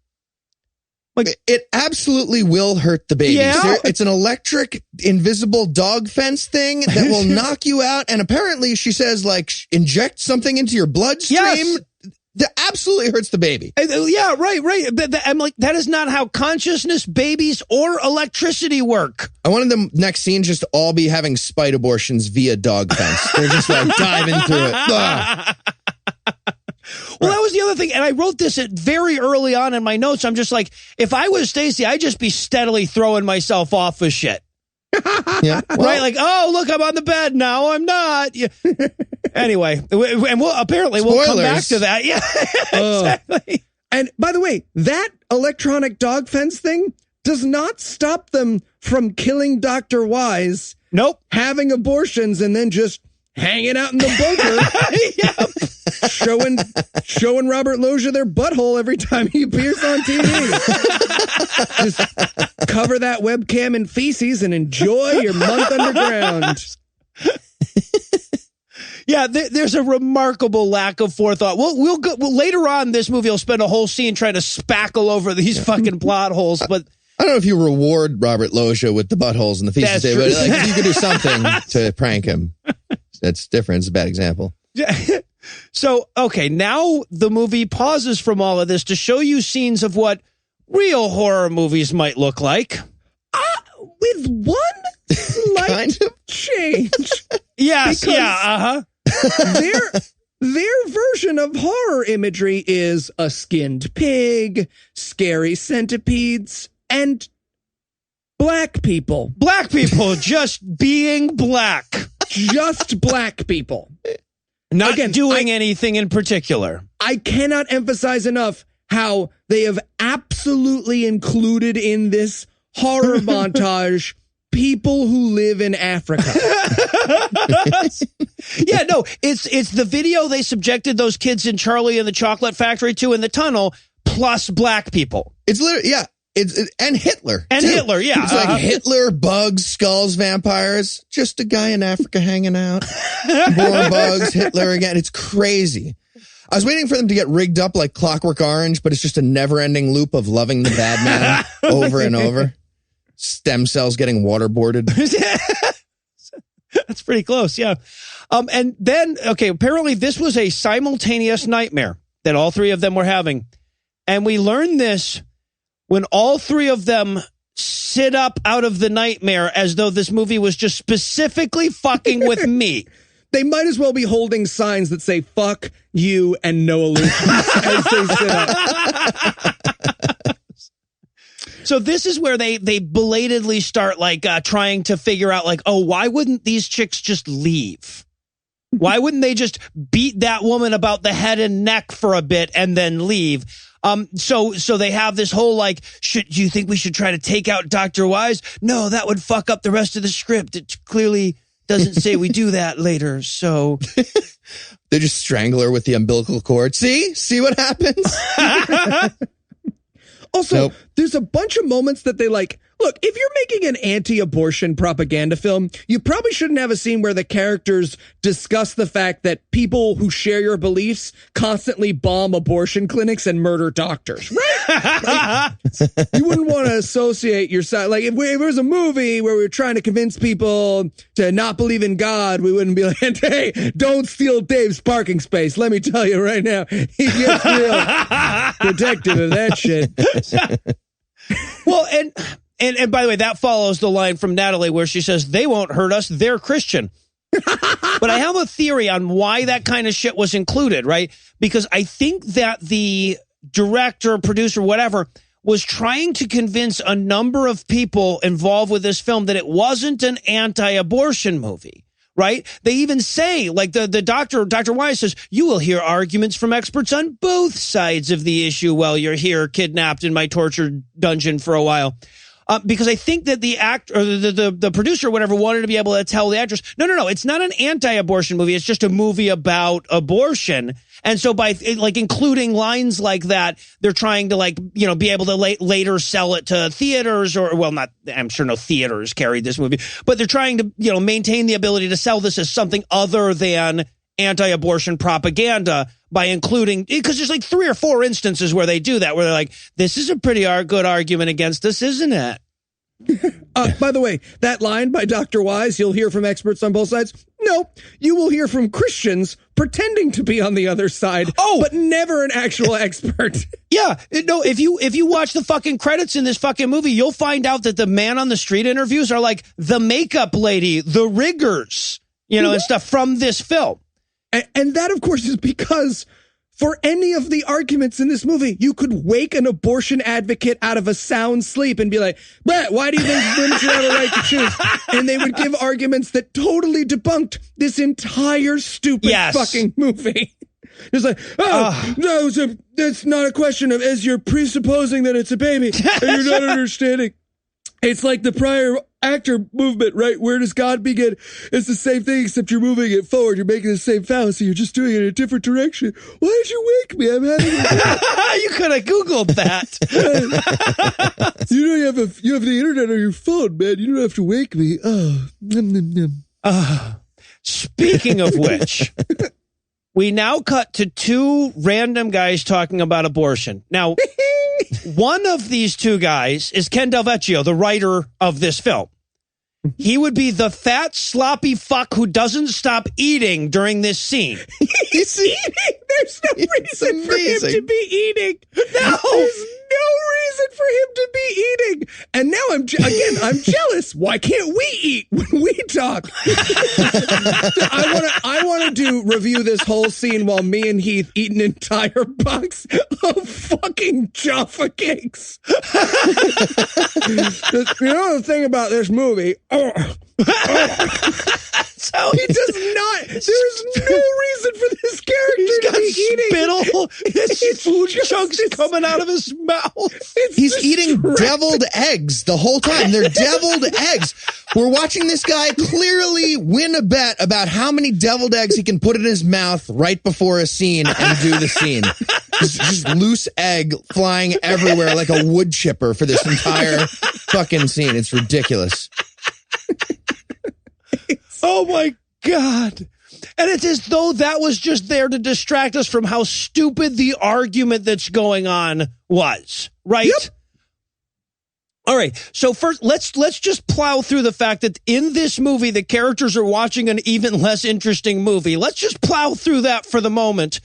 Like, it absolutely will hurt the baby. Yeah. It's an electric, invisible dog fence thing that will knock you out. And apparently, she says, like, inject something into your bloodstream. Yes. That absolutely hurts the baby. Yeah, right. I'm like, that is not how consciousness, babies, or electricity work. I wanted the next scene just to all be having spite abortions via dog fence. They're just like diving through it. Well, that was the other thing. And I wrote this very early on in my notes. I'm just like, if I was Stacey, I'd just be steadily throwing myself off of shit. Yeah. Well, Right? Like, oh, look, I'm on the bed now. I'm not. Yeah. Anyway, and we'll come back to that. Yeah, exactly. And by the way, that electronic dog fence thing does not stop them from killing Dr. Wise. Nope. Having abortions and then just hanging out in the bunker. Yep. Showing Robert Loggia their butthole every time he appears on TV. Just cover that webcam in feces and enjoy your month underground. Yeah, there's a remarkable lack of forethought. We'll go later on. This movie will spend a whole scene trying to spackle over these fucking plot holes, but. I don't know if you reward Robert Loggia with the buttholes and the feces, but like, if you could do something to prank him. That's different. It's a bad example. So, okay, now the movie pauses from all of this to show you scenes of what real horror movies might look like. With one slight Kind of. change. Yes, Because- yeah, Their version of horror imagery is a skinned pig, scary centipedes, and black people. Black people just being black. Just black people. Not Again, doing anything in particular. I cannot emphasize enough how they have absolutely included in this horror montage people who live in Africa. Yeah, no, it's the video they subjected those kids in Charlie and the Chocolate Factory to in the tunnel, plus black people. It's literally, yeah. And Hitler. And too. Hitler, yeah. It's like Hitler, bugs, skulls, vampires. Just a guy in Africa hanging out. More bugs, Hitler again. It's crazy. I was waiting for them to get rigged up like Clockwork Orange, but it's just a never-ending loop of loving the bad man over and over. Stem cells getting waterboarded. That's pretty close, yeah. And then, okay, apparently this was a simultaneous nightmare that all three of them were having. And we learned this when all three of them sit up out of the nightmare as though this movie was just specifically fucking with me. They might as well be holding signs that say, fuck you and Noah Lugeons as they sit up. So this is where they belatedly start like trying to figure out like, oh, why wouldn't these chicks just leave? Why wouldn't they just beat that woman about the head and neck for a bit and then leave? So they have this whole like, do you think we should try to take out Dr. Wise? No, that would fuck up the rest of the script. It clearly doesn't say we do that later. So They just strangle her with the umbilical cord. See what happens? Also, Nope. There's a bunch of moments that they like, look, if you're making an anti-abortion propaganda film, you probably shouldn't have a scene where the characters discuss the fact that people who share your beliefs constantly bomb abortion clinics and murder doctors, right? You wouldn't want to associate your side. Like if it was a movie where we were trying to convince people to not believe in God, we wouldn't be like, hey, don't steal Dave's parking space. Let me tell you right now, he gets real protective of that shit. Well, and by the way, that follows the line from Natalie where she says, they won't hurt us, they're Christian. But I have a theory on why that kind of shit was included, right? Because I think that the director, producer, whatever, was trying to convince a number of people involved with this film that it wasn't an anti-abortion movie. Right? They even say, like the Dr. Wise says, you will hear arguments from experts on both sides of the issue while you're here kidnapped in my torture dungeon for a while. Because I think that the actor or the producer or whatever wanted to be able to tell the actress, no, it's not an anti-abortion movie. It's just a movie about abortion. And so by like including lines like that, they're trying to like, you know, be able to later sell it to theaters or, well, not, I'm sure no theaters carried this movie, but they're trying to, you know, maintain the ability to sell this as something other than anti-abortion propaganda by including, because there's like 3 or 4 instances where they do that, where they're like, this is a pretty good argument against this, isn't it? By the way, that line by Dr. Wise, you'll hear from experts on both sides. No, you will hear from Christians pretending to be on the other side, but never an actual expert. Yeah, no, if you watch the fucking credits in this fucking movie, you'll find out that the man on the street interviews are like the makeup lady, the riggers, you know, and stuff from this film. And that, of course, is because for any of the arguments in this movie. You could wake an abortion advocate out of a sound sleep and be like, Brett, why do you think women should have a right to choose? And they would give arguments that totally debunked this entire stupid fucking movie. It's like, no, that's not a question of, as you're presupposing that it's a baby, and you're not understanding. It's like the prior actor movement, right? Where does God begin? It's the same thing, except you're moving it forward. You're making the same fallacy. You're just doing it in a different direction. Why did you wake me? I'm having a You could have Googled that. You know, you have the internet on your phone, man. You don't have to wake me. Oh, Speaking of which, we now cut to two random guys talking about abortion. Now, one of these two guys is Ken Del Vecchio, the writer of this film. He would be the fat, sloppy fuck who doesn't stop eating during this scene. He's eating. There's no reason for him to be eating. No. There's no reason for him to be eating. And now I'm jealous. Why can't we eat when we talk? I want to review this whole scene while me and Heath eat an entire box of fucking Jaffa cakes. You know the thing about this movie? So he does not. There's no reason for this character to be eating. Spittle. His food chunks coming out of his mouth. He's eating deviled eggs the whole time. They're deviled eggs. We're watching this guy clearly win a bet about how many deviled eggs he can put in his mouth right before a scene and do the scene. Just loose egg flying everywhere like a wood chipper for this entire fucking scene. It's ridiculous. Oh my God. And it's as though that was just there to distract us from how stupid the argument that's going on was, right? Yep. All right. So first, let's just plow through the fact that in this movie, the characters are watching an even less interesting movie. Let's just plow through that for the moment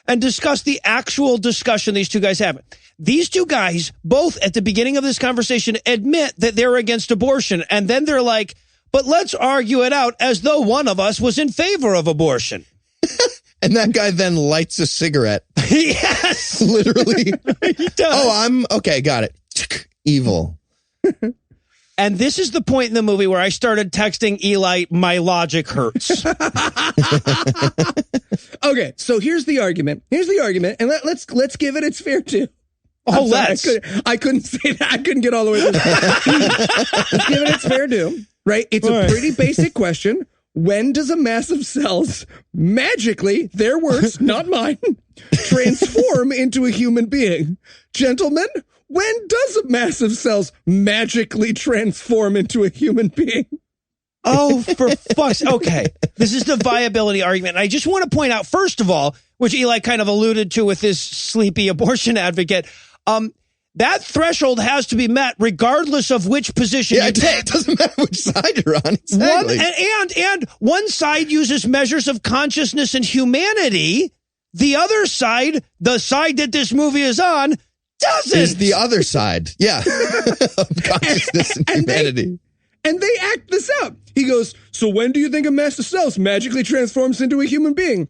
and discuss the actual discussion these two guys have. These two guys, both at the beginning of this conversation, admit that they're against abortion. And then they're like, but let's argue it out as though one of us was in favor of abortion. And that guy then lights a cigarette. Yes. Literally. He does. Okay, got it. Evil. And this is the point in the movie where I started texting Eli, my logic hurts. Okay, so here's the argument. And let's give it its fair due. Oh, let's. I couldn't say that. I couldn't get all the way through. Let's give it its fair due. Right? It's a pretty basic question. When does a mass of cells magically, their words, not mine, transform into a human being? Gentlemen, when does a mass of cells magically transform into a human being? Oh, for fuck's okay. This is the viability argument. And I just want to point out, first of all, which Eli kind of alluded to with this sleepy abortion advocate, that threshold has to be met regardless of which position you take. It doesn't matter which side you're on. Exactly. And one side uses measures of consciousness and humanity. The other side, the side that this movie is on, doesn't. Is the other side. Yeah. Of consciousness and humanity. And they act this out. He goes, so when do you think a mass of cells magically transforms into a human being?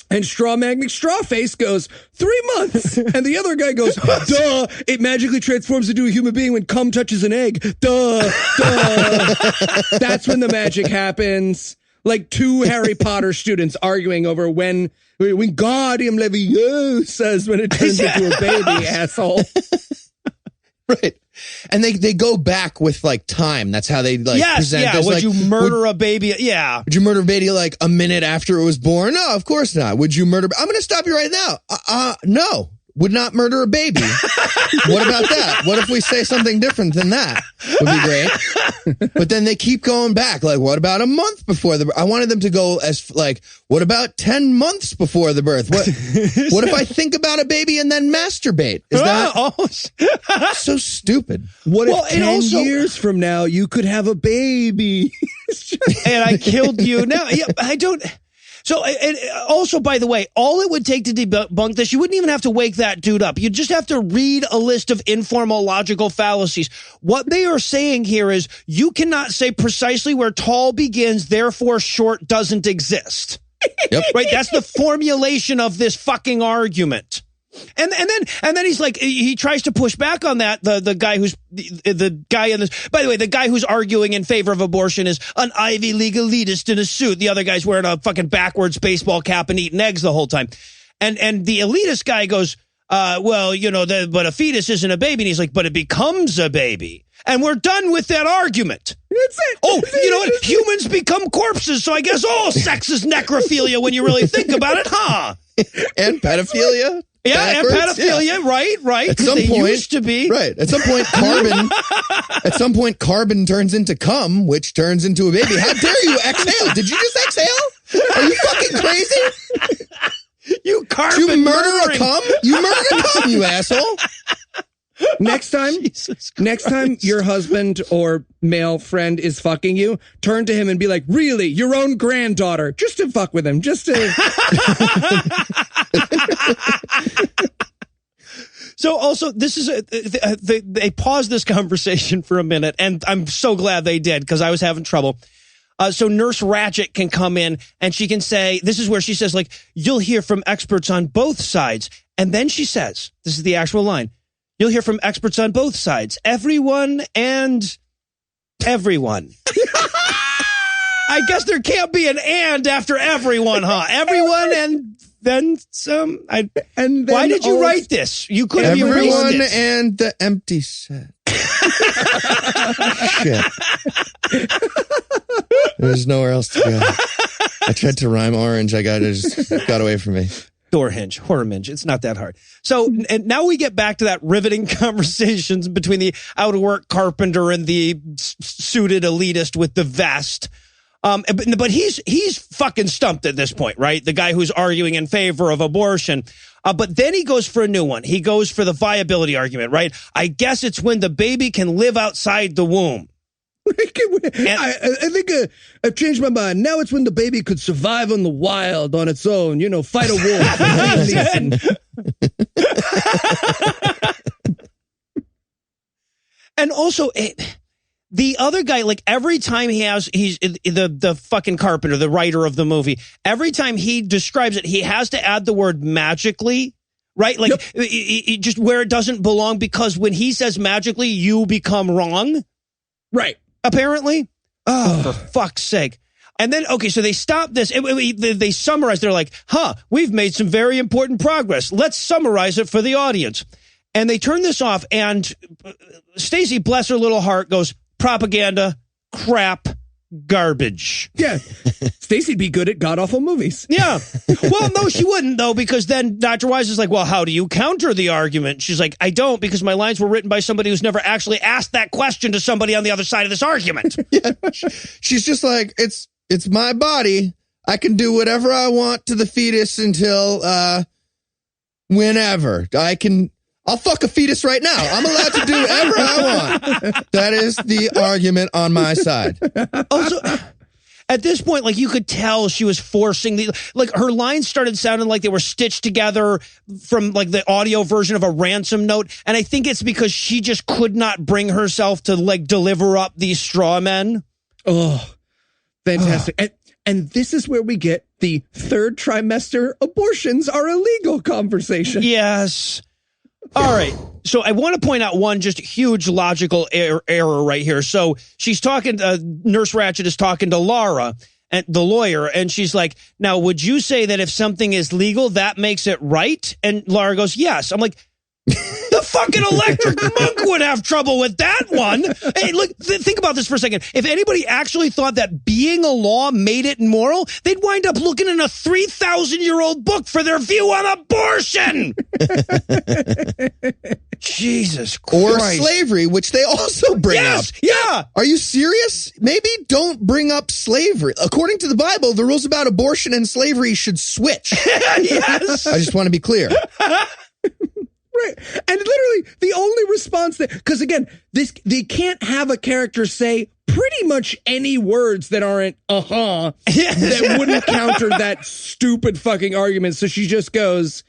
And Straw Magnet Strawface goes, 3 months. And the other guy goes, duh, it magically transforms into a human being when cum touches an egg. Duh. That's when the magic happens. Like two Harry Potter students arguing over when Wingardium Leviosa says when it turns into a baby, asshole. Right. And they go back with like time. That's how they like present. Yeah. Would you murder a baby? Yeah. Would you murder a baby like a minute after it was born? No, of course not. Would you murder? I'm going to stop you right now. No. Would not murder a baby. What about that? What if we say something different than that? Would be great. But then they keep going back. Like, what about a month before the birth? I wanted them to go as like, what about 10 months before the birth? What if I think about a baby and then masturbate? Is that so stupid? What if 10 years from now you could have a baby? And I killed you. Now, yeah, I don't. So, and also, by the way, all it would take to debunk this, you wouldn't even have to wake that dude up. You'd just have to read a list of informal logical fallacies. What they are saying here is you cannot say precisely where tall begins, therefore short doesn't exist. Yep. Right? That's the formulation of this fucking argument. And then he's like, he tries to push back on that. The guy who's the guy in this, by the way, the guy who's arguing in favor of abortion is an Ivy League elitist in a suit. The other guy's wearing a fucking backwards baseball cap and eating eggs the whole time. And the elitist guy goes, well, you know, but a fetus isn't a baby. And he's like, but it becomes a baby. And we're done with that argument. That's it. Oh, you know what? Humans become corpses, so I guess all sex is necrophilia when you really think about it, huh? And pedophilia. Yeah, backwards. and pedophilia, yeah. Right. At some they point, used to be. Right. At some point, carbon turns into cum, which turns into a baby. How dare you exhale? Did you just exhale? Are you fucking crazy? You carbon Did you murder murdering. a cum? You murdered a cum, you asshole. Next time your husband or male friend is fucking you, turn to him and be like, really, your own granddaughter, just to fuck with him, just to. So also, this is they paused this conversation for a minute, and I'm so glad they did because I was having trouble. So Nurse Ratchet can come in and she can say, this is where she says, like, you'll hear from experts on both sides. And then she says, this is the actual line, you'll hear from experts on both sides, everyone and everyone. I guess there can't be an and after everyone, huh? Everyone and then some. Why did you write this? You could have erased Everyone it. and the empty set. Shit. There's nowhere else to go. I tried to rhyme orange. It just got away from me. Door hinge, horror minge. It's not that hard. So, and now we get back to that riveting conversations between the out-of-work carpenter and the suited elitist with the vest. But he's fucking stumped at this point, right? The guy who's arguing in favor of abortion. But then he goes for a new one. He goes for the viability argument, right? I guess it's when the baby can live outside the womb. I think I've changed my mind. Now it's when the baby could survive on the wild on its own, you know, fight a wolf. And also, the other guy, like every time he's the fucking carpenter, the writer of the movie, every time he describes it, he has to add the word magically, right? Like it just where it doesn't belong, because when he says magically, you become wrong. Right. Apparently. Oh, for fuck's sake. And then, okay, so they stop this. They summarize. They're like, we've made some very important progress. Let's summarize it for the audience. And they turn this off, and Stacey, bless her little heart, goes, propaganda, crap, garbage. Yeah. Stacey'd be good at god-awful movies. Yeah. Well, no, she wouldn't, though, because then Dr. Wise is like, well, how do you counter the argument? She's like, I don't, because my lines were written by somebody who's never actually asked that question to somebody on the other side of this argument. Yeah. She's just like, it's my body. I can do whatever I want to the fetus until whenever. I'll fuck a fetus right now. I'm allowed to do whatever I want. That is the argument on my side. Also, at this point, like, you could tell she was forcing like, her lines started sounding like they were stitched together from like the audio version of a ransom note. And I think it's because she just could not bring herself to like deliver up these straw men. Oh, fantastic. And this is where we get the third trimester abortions are illegal conversation. Yes. All right. So I want to point out one just huge logical error right here. So she's talking, Nurse Ratchet is talking to Laura, and the lawyer, and she's like, now, would you say that if something is legal, that makes it right? And Laura goes, yes. I'm like, the fucking electric monk would have trouble with that one. Hey, look, think about this for a second. If anybody actually thought that being a law made it moral, they'd wind up looking in a 3,000-year-old book for their view on abortion. Jesus Christ. Or slavery, which they also bring up. Yeah. Are you serious? Maybe don't bring up slavery. According to the Bible, the rules about abortion and slavery should switch. Yes. I just want to be clear. Right. And literally the only response that, because again, they can't have a character say pretty much any words that aren't that wouldn't counter that stupid fucking argument. So she just goes,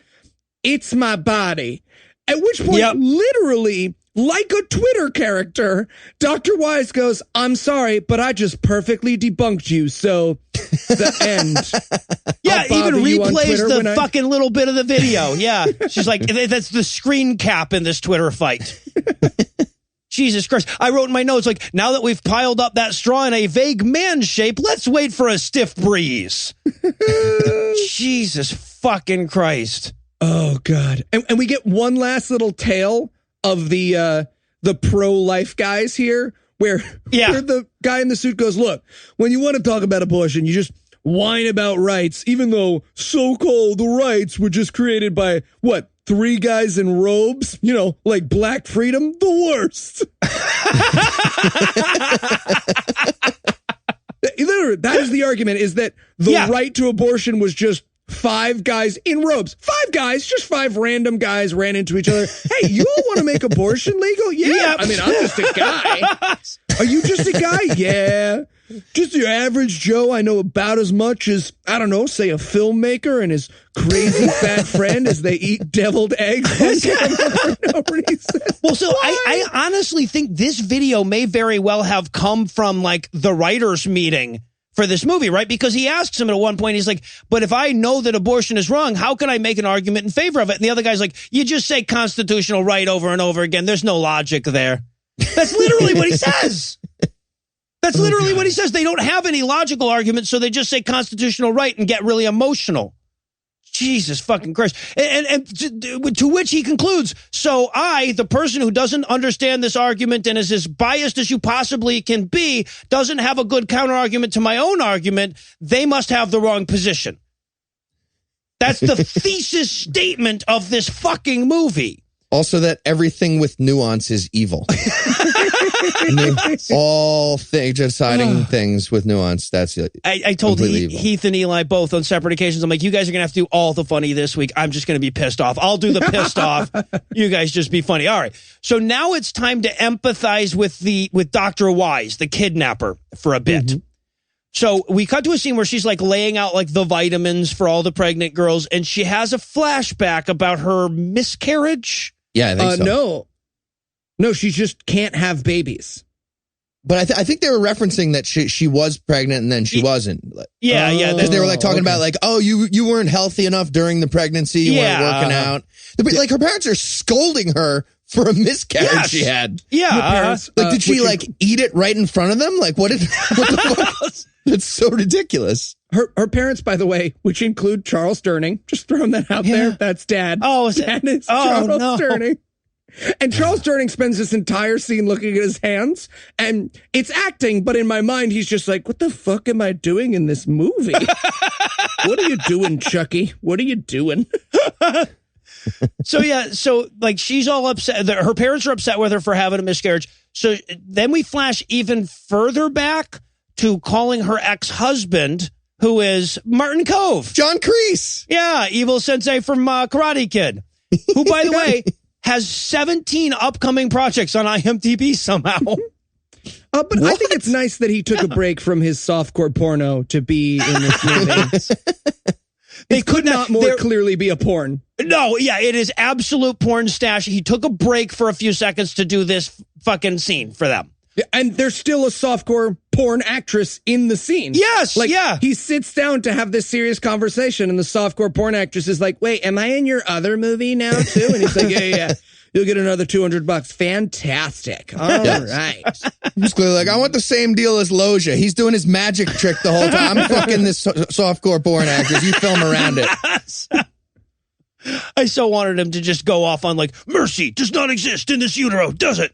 it's my body. At which point, literally, like a Twitter character, Dr. Wise goes, I'm sorry, but I just perfectly debunked you, so the end. Yeah, even replays the fucking little bit of the video. Yeah. She's like, that's the screen cap in this Twitter fight. Jesus Christ. I wrote in my notes, like, now that we've piled up that straw in a vague man shape, let's wait for a stiff breeze. Jesus fucking Christ. Oh, God. And we get one last little tale of the pro-life guys here, where the guy in the suit goes, look, when you want to talk about abortion, you just whine about rights, even though so-called rights were just created by, 3 guys in robes? You know, like Black Freedom? The worst. Literally, that is the argument, is that the right to abortion was just 5 guys in robes. 5 guys, just 5 random guys ran into each other. Hey, you all want to make abortion legal? Yeah. I mean, I'm just a guy. Are you just a guy? Yeah. Just your average Joe. I know about as much as, I don't know, say a filmmaker and his crazy fat friend as they eat deviled eggs for no reason. Well, so I honestly think this video may very well have come from like the writers' meeting for this movie, right? Because he asks him at one point, he's like, but if I know that abortion is wrong, how can I make an argument in favor of it? And the other guy's like, you just say constitutional right over and over again. There's no logic there. That's literally what he says. That's literally what he says. They don't have any logical arguments, so they just say constitutional right and get really emotional. Jesus fucking Christ. And to which he concludes, so I, the person who doesn't understand this argument and is as biased as you possibly can be, doesn't have a good counter argument to my own argument, they must have the wrong position. That's the thesis statement of this fucking movie. Also that everything with nuance is evil. All deciding things with nuance. That's it. I told Heath and Eli both on separate occasions, I'm like, you guys are going to have to do all the funny this week. I'm just going to be pissed off. I'll do the pissed off. You guys just be funny. All right. So now it's time to empathize with Dr. Wise, the kidnapper, for a bit. Mm-hmm. So we cut to a scene where she's like laying out like the vitamins for all the pregnant girls, and she has a flashback about her miscarriage. Yeah, I think so. No, she just can't have babies. But I think they were referencing that she was pregnant and then she wasn't. Yeah. Because they were like talking about like, oh, you weren't healthy enough during the pregnancy. You weren't working out. Like her parents are scolding her for a miscarriage she had. Yeah. Like, did she like eat it right in front of them? Like, what the fuck? That's so ridiculous. Her parents, by the way, which include Charles Durning, just throwing that out there. That's Dad. Oh, Dad is Charles Durning. And Charles Durning spends this entire scene looking at his hands, and it's acting, but in my mind, he's just like, what the fuck am I doing in this movie? What are you doing, Chucky? What are you doing? So like she's all upset. Her parents are upset with her for having a miscarriage. So then we flash even further back to calling her ex-husband, who is Martin Cove. John Kreese. Yeah, evil sensei from Karate Kid, who, by the way, has 17 upcoming projects on IMDb somehow. But I think it's nice that he took a break from his softcore porno to be in this movie. They could not more clearly be a porn. No, yeah, it is absolute porn stash. He took a break for a few seconds to do this fucking scene for them. And there's still a softcore porn actress in the scene. Yes, He sits down to have this serious conversation, and the softcore porn actress is like, wait, am I in your other movie now, too? And he's like, yeah. You'll get another $200. Fantastic. All right. He's clearly like, I want the same deal as Loggia. He's doing his magic trick the whole time. I'm fucking this softcore porn actress. You film around it. I so wanted him to just go off on like, mercy does not exist in this utero, does it?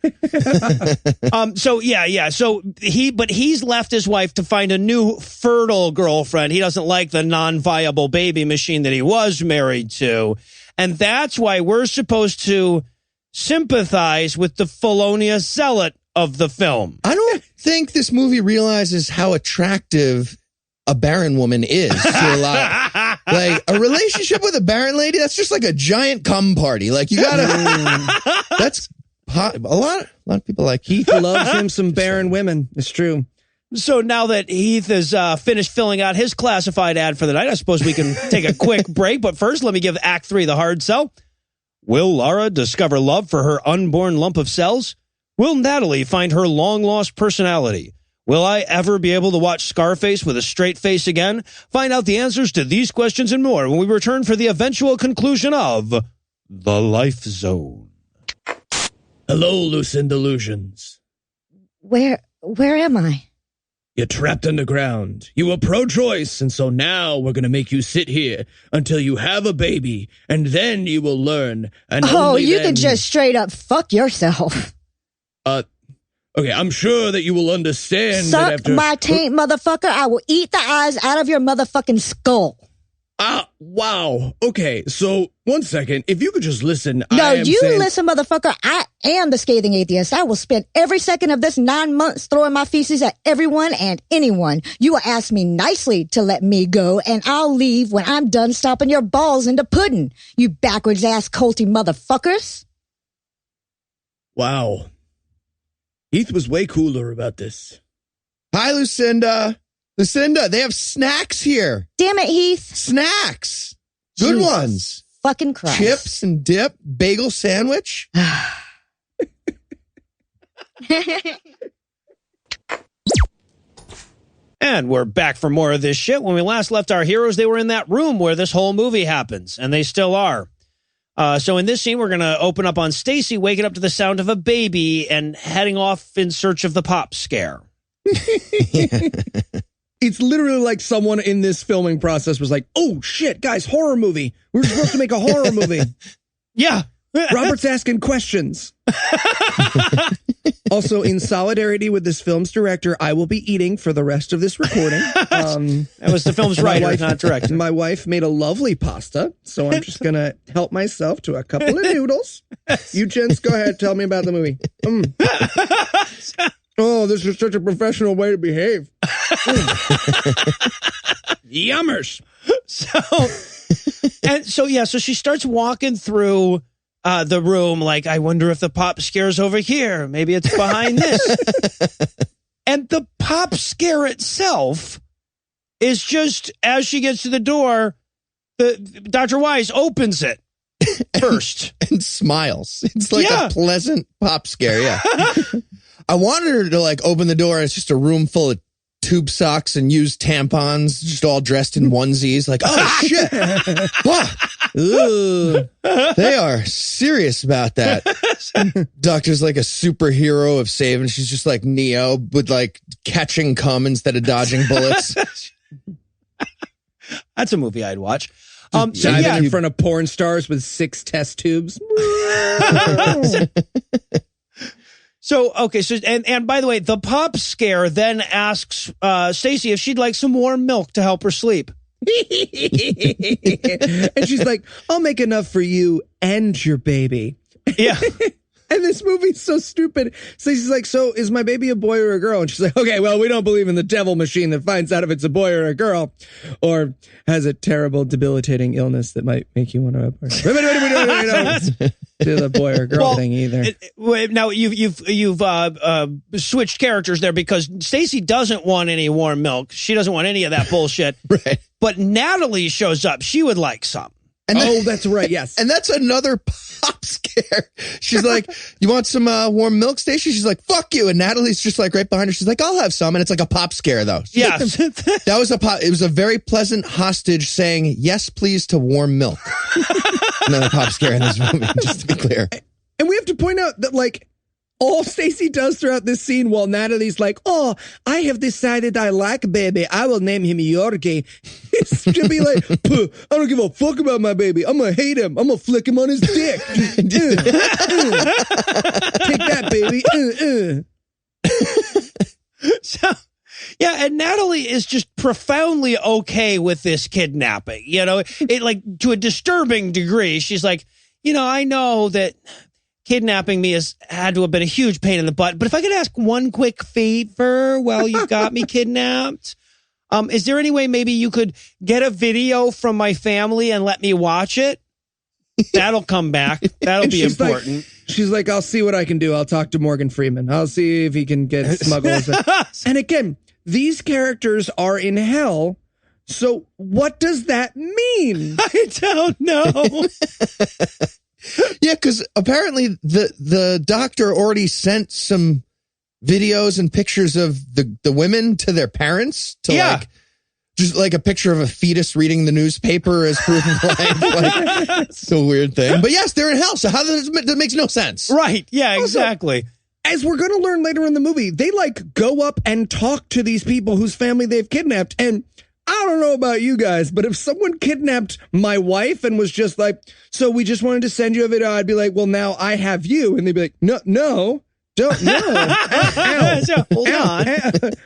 So he's left his wife to find a new fertile girlfriend. He doesn't like the non-viable baby machine that he was married to. And that's why we're supposed to sympathize with the felonious zealot of the film. I don't think this movie realizes how attractive a barren woman is to a lot. Like a relationship with a barren lady, that's just like a giant cum party. Like you gotta, that's a lot of people like Heath loves him some barren women. It's true. So now that Heath is finished filling out his classified ad for the night, I suppose we can take a quick break. But first, let me give Act 3 the hard sell. Will Lara discover love for her unborn lump of cells? Will Natalie find her long-lost personality? Will I ever be able to watch Scarface with a straight face again? Find out the answers to these questions and more when we return for the eventual conclusion of The Life Zone. Hello, Lucinda Lugeons. Where am I? You're trapped underground. You were pro-choice, and so now we're going to make you sit here until you have a baby, and then you will learn. And you can just straight up fuck yourself. Okay, I'm sure that you will understand that Suck after... my taint, motherfucker. I will eat the eyes out of your motherfucking skull. Wow. Okay, so, one second. If you could just listen. Listen, motherfucker. I am the scathing atheist. I will spend every second of this 9 months throwing my feces at everyone and anyone. You will ask me nicely to let me go, and I'll leave when I'm done stomping your balls into pudding. You backwards-ass culty motherfuckers. Wow. Heath was way cooler about this. Hi, Lucinda. Lucinda, they have snacks here. Damn it, Heath. Snacks. Good Jesus ones. Fucking Christ. Chips and dip, bagel sandwich. And we're back for more of this shit. When we last left our heroes, they were in that room where this whole movie happens, and they still are. So in this scene, we're going to open up on Stacy waking up to the sound of a baby and heading off in search of the pop scare. It's literally like someone in this filming process was like, oh, shit, guys, horror movie. We're supposed to make a horror movie. Yeah. Robert's asking questions. Also, in solidarity with this film's director, I will be eating for the rest of this recording. That was the film's writer, not director. My wife made a lovely pasta, so I'm just going to help myself to a couple of noodles. You gents, go ahead, tell me about the movie. Oh, this is such a professional way to behave. Yummers. So she starts walking through the room like, I wonder if the pop scare's over here. Maybe it's behind this. And the pop scare itself is just, as she gets to the door, Dr. Wise opens it first. and smiles. It's like a pleasant pop scare, yeah. I wanted her to like open the door and it's just a room full of tube socks and used tampons, just all dressed in onesies. Like, oh shit. They are serious about that. Doctor's like a superhero of saving. She's just like Neo with like catching cum instead of dodging bullets. That's a movie I'd watch. Diving in front of porn stars with 6 test tubes. And by the way, the pop scare then asks Stacy if she'd like some warm milk to help her sleep. And she's like, I'll make enough for you and your baby. Yeah. And this movie's so stupid. Stacy's like, so is my baby a boy or a girl? And she's like, okay, well, we don't believe in the devil machine that finds out if it's a boy or a girl or has a terrible, debilitating illness that might make you want to abort. Do the boy or girl thing either. Now you've switched characters there because Stacy doesn't want any warm milk. She doesn't want any of that bullshit. Right. But Natalie shows up. She would like some. And that's right. Yes. And that's another pop scare. She's like, you want some warm milk, Stacy? She's like, fuck you. And Natalie's just like right behind her. She's like, I'll have some. And it's like a pop scare, though. Yeah. That was it was a very pleasant hostage saying, yes, please, to warm milk. Another pop scare in this movie, just to be clear. And we have to point out that, like, all Stacy does throughout this scene while Natalie's like, oh, I have decided I like baby. I will name him Yorkie. It's to be like, I don't give a fuck about my baby. I'm going to hate him. I'm going to flick him on his dick. Take that, baby. So, yeah, and Natalie is just profoundly okay with this kidnapping. You know, it like to a disturbing degree. She's like, I know that kidnapping me has had to have been a huge pain in the butt, but if I could ask one quick favor while you got me kidnapped, is there any way maybe you could get a video from my family and let me watch it? That'll come back. That'll be important. She's like, I'll see what I can do. I'll talk to Morgan Freeman. I'll see if he can get smuggled. And again, these characters are in hell. So what does that mean? I don't know. Yeah, because apparently the doctor already sent some videos and pictures of the women to their parents to like just like a picture of a fetus reading the newspaper as proof of life. Like, it's a weird thing. But yes, they're in hell. So how that makes no sense. Right. Yeah, exactly. As we're going to learn later in the movie, they like go up and talk to these people whose family they've kidnapped. And I don't know about you guys, but if someone kidnapped my wife and was just like, so we just wanted to send you a video, I'd be like, well, now I have you. And they'd be like, no, don't, no. Hold on.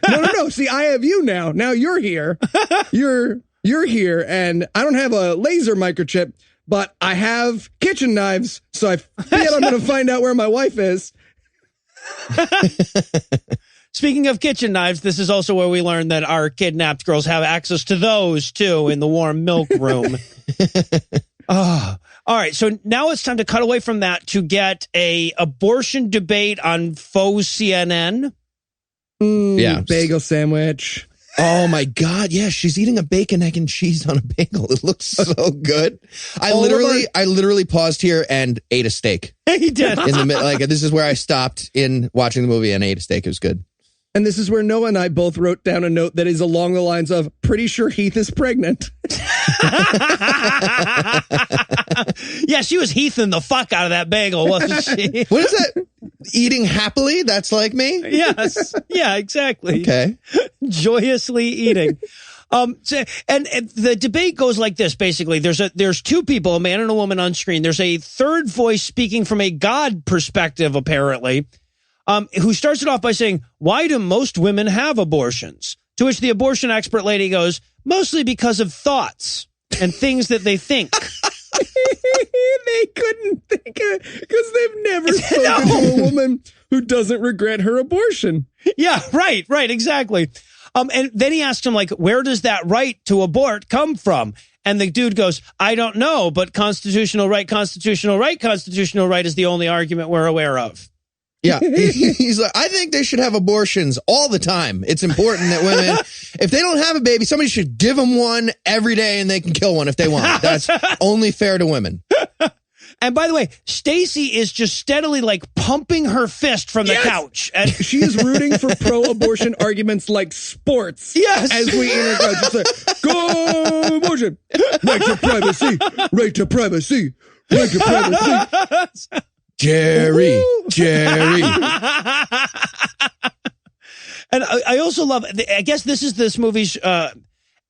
No. See, I have you now. Now you're here. You're here. And I don't have a laser microchip, but I have kitchen knives. So I feel I'm going to find out where my wife is. Speaking of kitchen knives, this is also where we learn that our kidnapped girls have access to those, too, in the warm milk room. All right, so now it's time to cut away from that to get a abortion debate on faux CNN. Yeah. Bagel sandwich. Oh, my God. Yeah, she's eating a bacon, egg, and cheese on a bagel. It looks so good. I literally paused here and ate a steak. He did. In the middle, like, this is where I stopped in watching the movie and ate a steak. It was good. And this is where Noah and I both wrote down a note that is along the lines of, pretty sure Heath is pregnant. Yeah, she was Heathing the fuck out of that bagel, wasn't she? What is that? Eating happily? That's like me? Yes. Yeah, exactly. Okay. Joyously eating. So, and the debate goes like this, basically. There's two people, a man and a woman on screen. There's a third voice speaking from a God perspective, apparently, who starts it off by saying, why do most women have abortions? To which the abortion expert lady goes, mostly because of thoughts and things that they think. They couldn't think of it because they've never spoken to a woman who doesn't regret her abortion. Yeah, right, exactly. And then he asked him, like, where does that right to abort come from? And the dude goes, I don't know, but constitutional right is the only argument we're aware of. Yeah. He's like, I think they should have abortions all the time. It's important that women, if they don't have a baby, somebody should give them one every day and they can kill one if they want. That's only fair to women. And by the way, Stacy is just steadily like pumping her fist from the couch. And she is rooting for pro-abortion arguments like sports. Yes. As we interrupt, she's like, go abortion. Right to privacy. Right to privacy. Right to privacy. Jerry. And I also love, I guess this movie's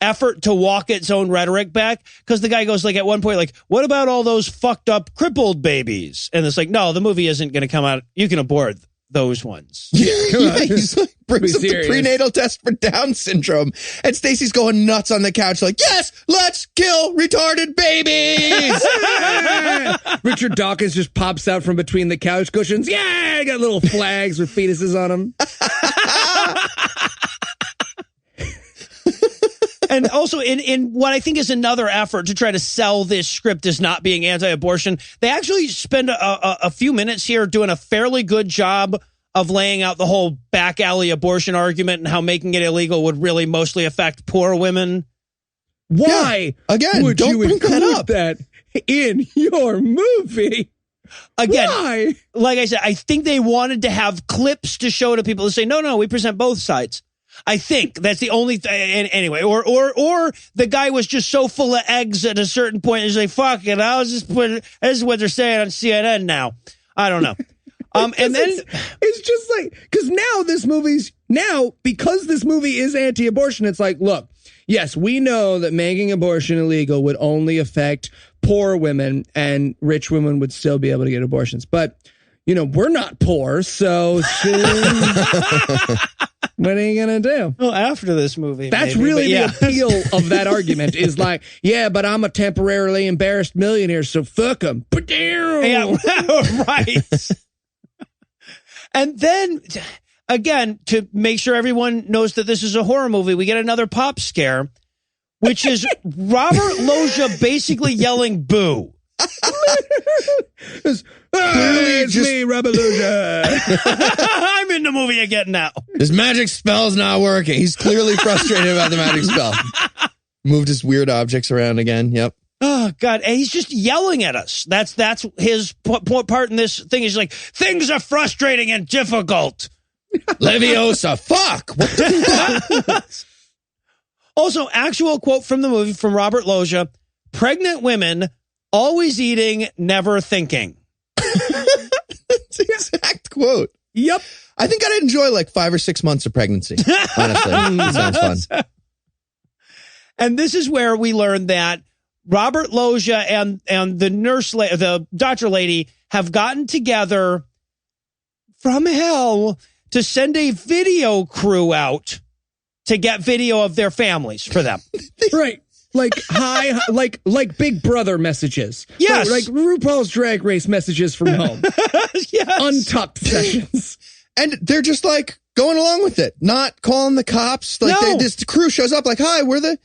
effort to walk its own rhetoric back, because the guy goes like at one point, like, what about all those fucked up crippled babies? And it's like, no, the movie isn't going to come out. You can abort those ones. Yeah, he's like, brings up the prenatal test for Down syndrome. And Stacy's going nuts on the couch like, yes, let's kill retarded babies. Richard Dawkins just pops out from between the couch cushions. Yeah, I got little flags with fetuses on them. And also in what I think is another effort to try to sell this script as not being anti-abortion, they actually spend a few minutes here doing a fairly good job of laying out the whole back alley abortion argument and how making it illegal would really mostly affect poor women. Why? Yeah. Again, would don't you bring include that up. that in your movie? Again, why? Like I said, I think they wanted to have clips to show to people to say, no, we present both sides. I think that's the only anyway, or the guy was just so full of eggs at a certain point. He's like, fuck it, I'll just put it. This is what they're saying on CNN now. I don't know. And then it's just like, because because this movie is anti-abortion, it's like, look, yes, we know that making abortion illegal would only affect poor women and rich women would still be able to get abortions. But, you know, we're not poor, so what are you going to do? Well, after this movie. That's maybe, really the appeal of that argument is like, yeah, but I'm a temporarily embarrassed millionaire, so fuck them. Yeah, right. And then, again, to make sure everyone knows that this is a horror movie, we get another pop scare, which is Robert Loggia basically yelling boo. It's me, Robert Loggia. I'm in the movie again now. His magic spell's not working. He's clearly frustrated about the magic spell. Moved his weird objects around again. Yep. Oh, God. And he's just yelling at us. That's his part in this thing. He's like, things are frustrating and difficult. Leviosa, fuck. What the fuck? Also, actual quote from the movie from Robert Loggia, pregnant women always eating, never thinking. That's the exact quote. Yep. I think I'd enjoy like 5 or 6 months of pregnancy. Honestly, it sounds fun. And this is where we learned that Robert Loggia and the the doctor lady have gotten together from hell to send a video crew out to get video of their families for them. Right. Like like Big Brother messages. Yes. Like RuPaul's Drag Race messages from home. Yes. Untucked sessions. And they're just like going along with it, not calling the cops. Like No. this crew shows up like, hi, we're the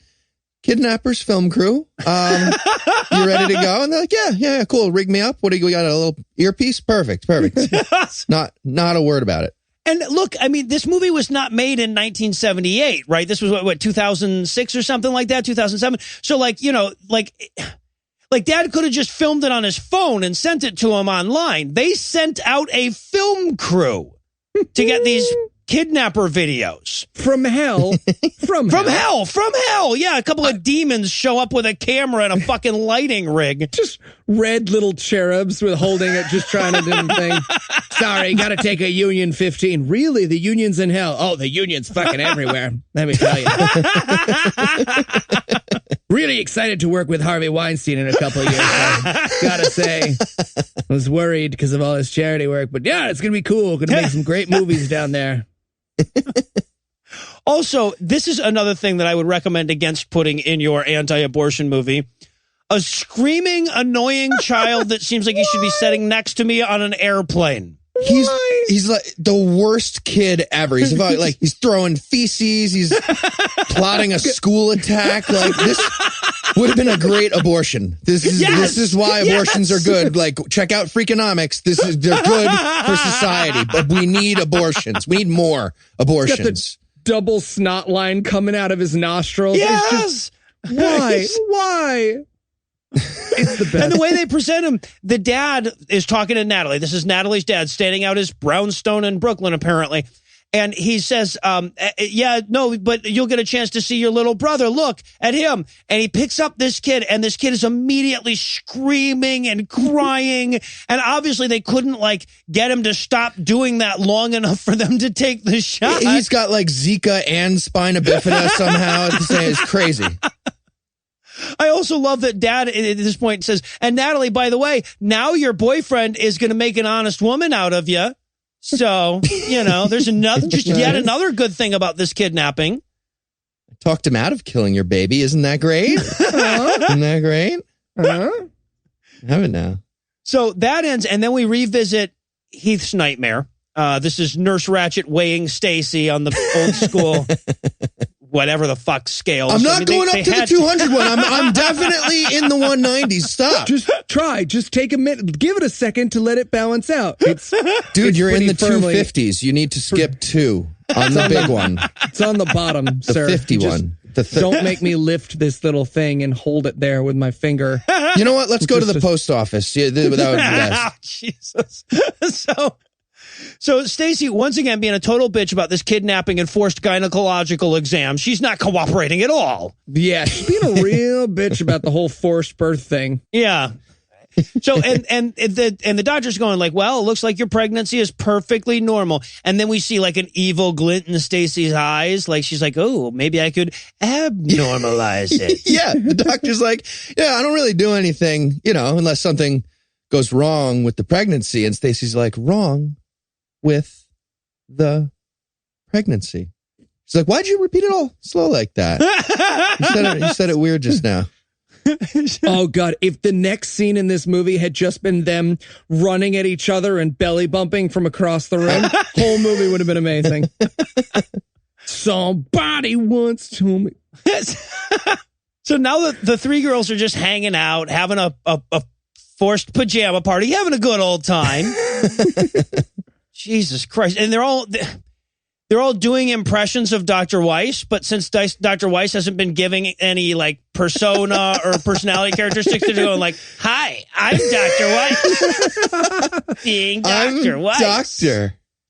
Kidnappers film crew. You ready to go? And they're like, yeah, cool. Rig me up. What do you got? A little earpiece? Perfect. Not a word about it. And look, I mean, this movie was not made in 1978, right? This was what 2006 or something like that, 2007. So like, you know, like Dad could have just filmed it on his phone and sent it to him online. They sent out a film crew to get these kidnapper videos From hell. From hell. Yeah, a couple of demons show up with a camera and a fucking lighting rig. Just red little cherubs with holding it, just trying to do the thing. Sorry, got to take a Union 15. Really? The Union's in hell? Oh, the Union's fucking everywhere. Let me tell you. Really excited to work with Harvey Weinstein in a couple of years. Gotta say, I was worried because of all his charity work, but yeah, it's gonna be cool. Gonna make some great movies down there. Also, this is another thing that I would recommend against putting in your anti-abortion movie. A screaming, annoying child that seems like he should be sitting next to me on an airplane. He's like the worst kid ever. He's about, like he's throwing feces. He's plotting a school attack. Like this would have been a great abortion. This is why abortions are good. Like check out Freakonomics. They're good for society, but we need abortions. We need more abortions. Got the double snot line coming out of his nostrils. Yes. It's just, why? It's the best. And the way they present him, the dad is talking to Natalie. This is Natalie's dad standing out his brownstone in Brooklyn, apparently. And he says, yeah, no, but you'll get a chance to see your little brother. Look at him. And he picks up this kid, and this kid is immediately screaming and crying. And obviously they couldn't like get him to stop doing that long enough for them to take the shot. He's got like Zika and spina bifida somehow. It's crazy. I also love that Dad at this point says, and Natalie, by the way, now your boyfriend is going to make an honest woman out of you. So, you know, there's yet another good thing about this kidnapping. I talked him out of killing your baby. Isn't that great? Isn't that great? Have it now. So that ends, and then we revisit Heath's nightmare. This is Nurse Ratched weighing Stacy on the old school whatever the fuck scales. I'm not going up to the 200 one. I'm definitely in the 190s. Stop. Just take a minute. Give it a second to let it balance out. Dude, you're in the 250s. You need to skip 2 on the big one. It's on the bottom, sir. The 50 one. Don't make me lift this little thing and hold it there with my finger. You know what? Let's go to the post office. Yeah, that would be best. Jesus. So Stacy, once again, being a total bitch about this kidnapping and forced gynecological exam. She's not cooperating at all. Yeah, she's being a real bitch about the whole forced birth thing. Yeah. So and the doctor's going like, well, it looks like your pregnancy is perfectly normal. And then we see like an evil glint in Stacy's eyes. Like she's like, oh, maybe I could abnormalize it. Yeah. The doctor's like, yeah, I don't really do anything, you know, unless something goes wrong with the pregnancy. And Stacy's like, wrong with the pregnancy. She's like, why'd you repeat it all slow like that? You said it weird just now. Oh, God. If the next scene in this movie had just been them running at each other and belly bumping from across the room, whole movie would have been amazing. Somebody once told me. So now the three girls are just hanging out, having a forced pajama party, having a good old time. Jesus Christ. And they're all doing impressions of Dr. Weiss, but since Dr. Weiss hasn't been giving any like persona or personality characteristics. They're going like, "Hi, I'm Dr. White." Being Dr. White.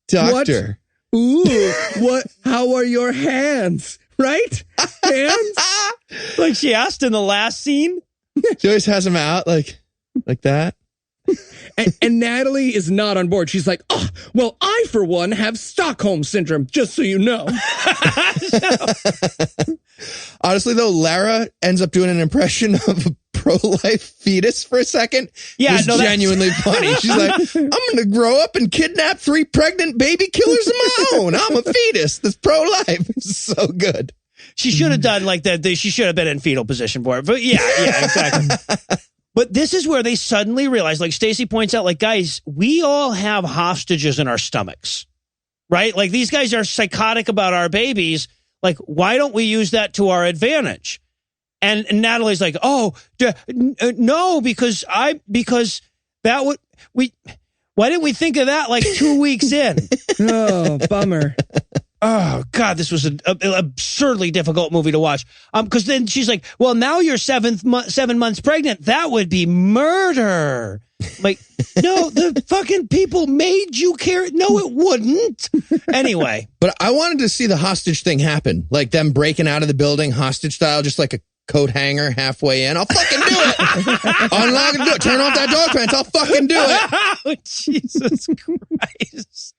Doctor. Ooh, what? How are your hands? Right? Hands? Like she asked in the last scene. She always has him out like that. And Natalie is not on board. She's like, "Oh, well, I, for one, have Stockholm Syndrome, just so you know." Honestly, though, Lara ends up doing an impression of a pro-life fetus for a second. Yeah, it was genuinely funny. She's like, "I'm going to grow up and kidnap 3 pregnant baby killers of my own. I'm a fetus that's pro-life." It's so good. She should have done like that. She should have been in fetal position for it. But yeah, exactly. But this is where they suddenly realize, like Stacey points out, like, guys, we all have hostages in our stomachs, right? Like these guys are psychotic about our babies. Like, why don't we use that to our advantage? And Natalie's like, "Oh, no, because that would why didn't we think of that like 2 weeks in?" Oh, bummer. Oh, God, this was an absurdly difficult movie to watch. Because then she's like, "Well, now you're 7 months pregnant. That would be murder." Like, no, the fucking people made you care. No, it wouldn't. Anyway. But I wanted to see the hostage thing happen. Like them breaking out of the building hostage style, just like a coat hanger halfway in. I'll fucking do it. Unlock and do it. Turn off that dog fence. I'll fucking do it. Oh, Jesus Christ.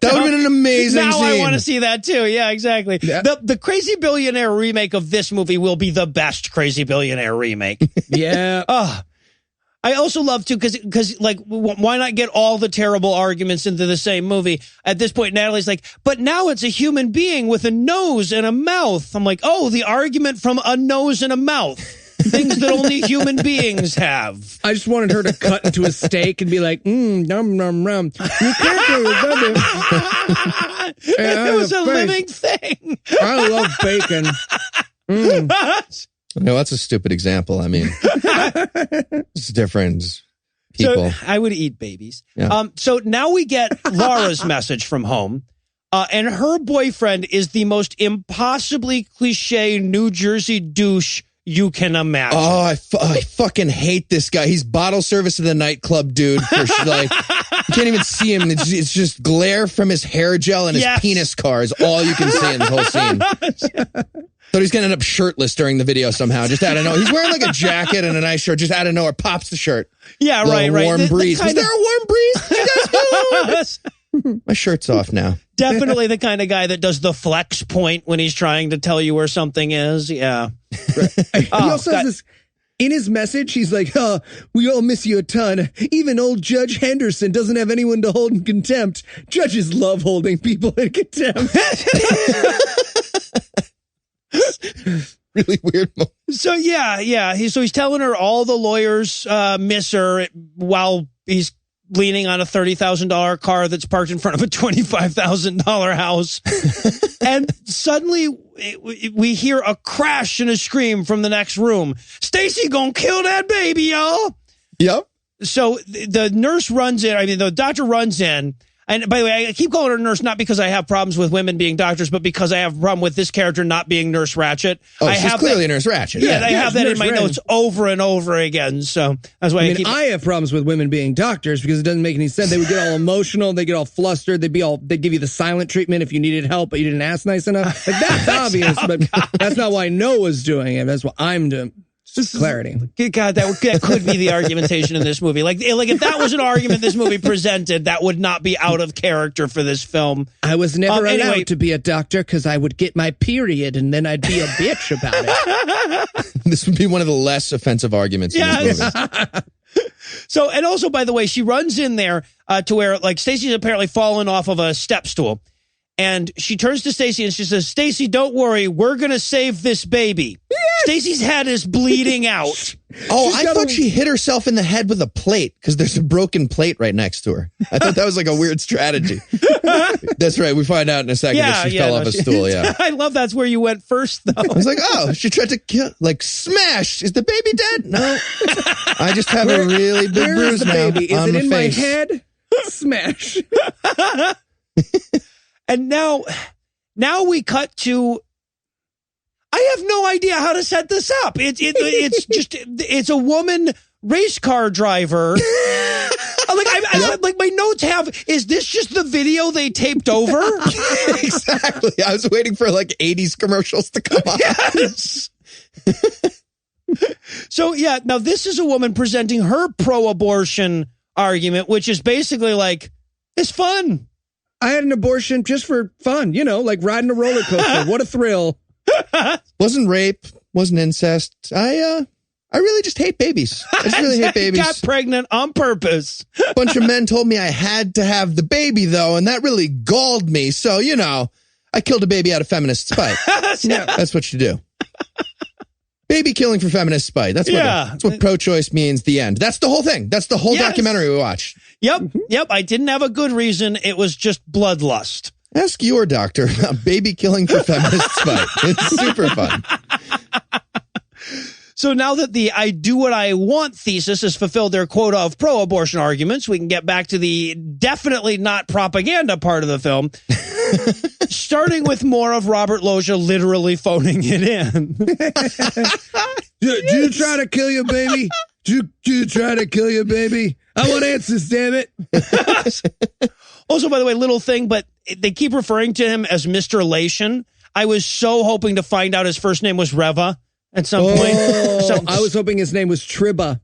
That would have been an amazing now scene. I want to see that too. Yeah, exactly. Yeah. The Crazy Billionaire remake of this movie will be the best Crazy Billionaire remake. Yeah. I also love to because like why not get all the terrible arguments into the same movie? At this point, Natalie's like, "But now it's a human being with a nose and a mouth." I'm like, "Oh, the argument from a nose and a mouth." Things that only human beings have. I just wanted her to cut into a steak and be like, "Nom nom nom." You can't do it. It was a living thing. I love bacon. No, that's a stupid example. I mean, it's different people. So I would eat babies. Yeah. So now we get Laura's message from home. And her boyfriend is the most impossibly cliche New Jersey douche you can imagine. Oh, I fucking hate this guy. He's bottle service of the nightclub dude. Like, you can't even see him. It's just glare from his hair gel and his penis car is all you can see in this whole scene. So he's going to end up shirtless during the video somehow. Just out of nowhere. He's wearing like a jacket and a nice shirt. Just out of nowhere, pops the shirt. Yeah, right. Warm breeze. Was there a warm breeze? Did you guys feel? My shirt's off now. Definitely the kind of guy that does the flex point when he's trying to tell you where something is. Yeah. He also has this in his message. He's like, "Oh, we all miss you a ton. Even old Judge Henderson doesn't have anyone to hold in contempt. Judges love holding people in contempt." Really weird moment. So yeah. He's telling her all the lawyers miss her while he's leaning on a $30,000 car that's parked in front of a $25,000 house. And suddenly we hear a crash and a scream from the next room. "Stacey gonna kill that baby, y'all." Yep. So the nurse runs in. I mean, the doctor runs in. And by the way, I keep calling her nurse not because I have problems with women being doctors, but because I have a problem with this character not being Nurse Ratched. Oh, she's clearly Nurse Ratched. Yeah, I have that in my notes over and over again. So that's why I have problems with women being doctors because it doesn't make any sense. They would get all emotional. They get all flustered. They'd give you the silent treatment if you needed help, but you didn't ask nice enough. Like, that's obvious, but that's not why Noah's doing it. That's what I'm doing. Clarity. God, that could be the argumentation in this movie. Like if that was an argument this movie presented, that would not be out of character for this film. I was never allowed to be a doctor because I would get my period and then I'd be a bitch about it. This would be one of the less offensive arguments in this movie. So, and also, by the way, she runs in there to where like Stacey's apparently fallen off of a step stool. And she turns to Stacey and she says, "Stacey, don't worry. We're going to save this baby." Yes! Stacey's head is bleeding out. Oh, I thought she hit herself in the head with a plate because there's a broken plate right next to her. I thought that was like a weird strategy. That's right. We find out in a second that she fell off a stool. Yeah. I love that's where you went first, though. I was like, oh, she tried to kill, like, smash. Is the baby dead? No. I just have a really big bruise now baby? Is on it my in face. my head? Smash. And now we cut to, I have no idea how to set this up. It's a woman race car driver. Like my notes have, is this just the video they taped over? Exactly. I was waiting for like 80s commercials to come on. Yes. So yeah, now this is a woman presenting her pro-abortion argument, which is basically like, it's fun. I had an abortion just for fun, like riding a roller coaster. What a thrill. Wasn't rape, wasn't incest. I really just hate babies. I just really hate babies. Got pregnant on purpose. A bunch of men told me I had to have the baby, though, and that really galled me. So, I killed a baby out of feminist spite. Yeah. That's what you do. Baby killing for feminist spite. That's what pro-choice means, the end. That's the whole thing. That's the whole documentary we watched. Yep. I didn't have a good reason. It was just bloodlust. Ask your doctor about baby killing for feminist spite. It's super fun. So now that the I do what I want thesis has fulfilled their quota of pro-abortion arguments, we can get back to the definitely not propaganda part of the film, starting with more of Robert Loggia literally phoning it in. Do you try to kill your baby? Do you try to kill your baby? I want answers, damn it. Also, by the way, little thing, but they keep referring to him as Mr. Elation. I was so hoping to find out his first name was Reva at some point. I was hoping his name was Triba.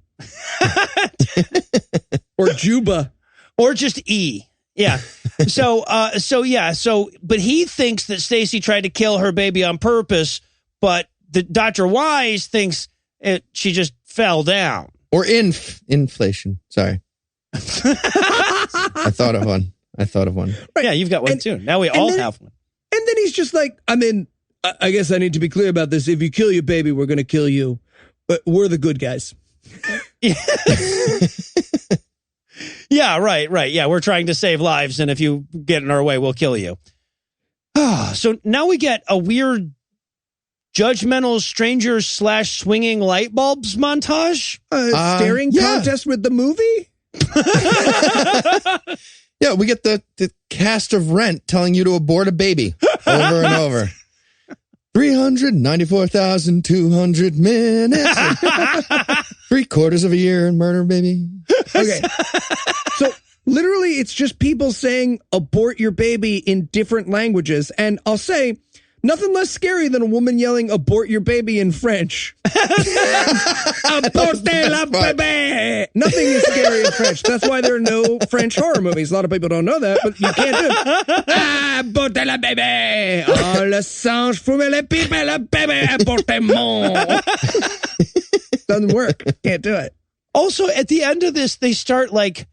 Or Juba. Or just E. Yeah. But he thinks that Stacy tried to kill her baby on purpose, but Dr. Wise thinks she just fell down. Or inflation. Sorry. I thought of one. Right. Yeah, you've got one too. Now we all have one. And then he's just like, I guess I need to be clear about this. If you kill your baby, we're going to kill you. But we're the good guys. Yeah, right. Yeah, we're trying to save lives, and if you get in our way, we'll kill you. So now we get a weird judgmental strangers / swinging light bulbs montage. Staring contest with the movie? Yeah, we get the cast of Rent telling you to abort a baby over and over. 394,200 minutes. 3/4 of a year in murder, baby. Okay. So literally it's just people saying abort your baby in different languages. And I'll say, nothing less scary than a woman yelling abort your baby in French. Abortez la bébé. Nothing is scary in French. That's why there are no French horror movies. A lot of people don't know that, but you can't do it. Abortez la bébé. Oh, le singe fume le pipe, le bébé abortement. Doesn't work. Can't do it. Also, at the end of this, they start like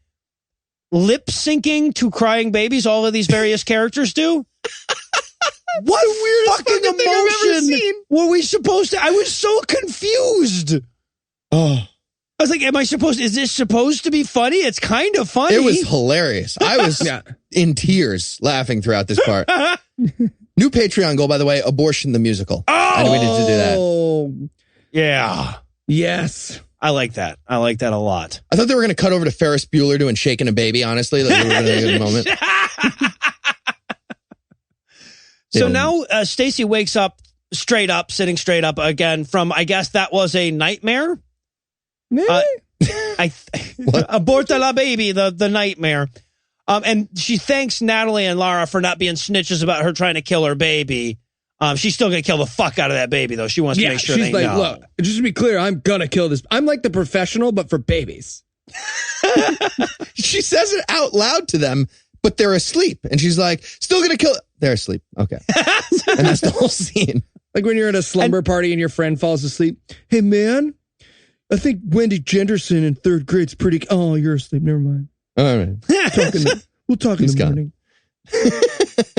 lip syncing to crying babies. All of these various characters do. What the weirdest fucking thing I've ever emotion seen. were we supposed to? I was so confused. Oh, I was like, is this supposed to be funny? It's kind of funny. it was hilarious. I was in tears laughing throughout this part. New Patreon goal, by the way, abortion the musical. I know we need to do that. Oh, yeah. yes. I like that. I like that a lot. I thought they were going to cut over to Ferris Bueller doing Shaking a Baby, honestly. Like, we were going to get a moment. So now Stacy wakes up sitting straight up again from, I guess that was a nightmare. Aborta la baby, the nightmare. And she thanks Natalie and Lara for not being snitches about her trying to kill her baby. She's still going to kill the fuck out of that baby, though. She wants to make sure she's they like, know. Look, just to be clear, I'm going to kill this. I'm like the professional, but for babies. She says it out loud to them, but they're asleep. And she's like, still going to kill it. They're asleep. Okay. And that's the whole scene. Like when you're at a slumber party and your friend falls asleep. Hey, man, I think Wendy Jenderson in 3rd grade's pretty... Oh, you're asleep. Never mind. All right. We'll talk in the gone. morning.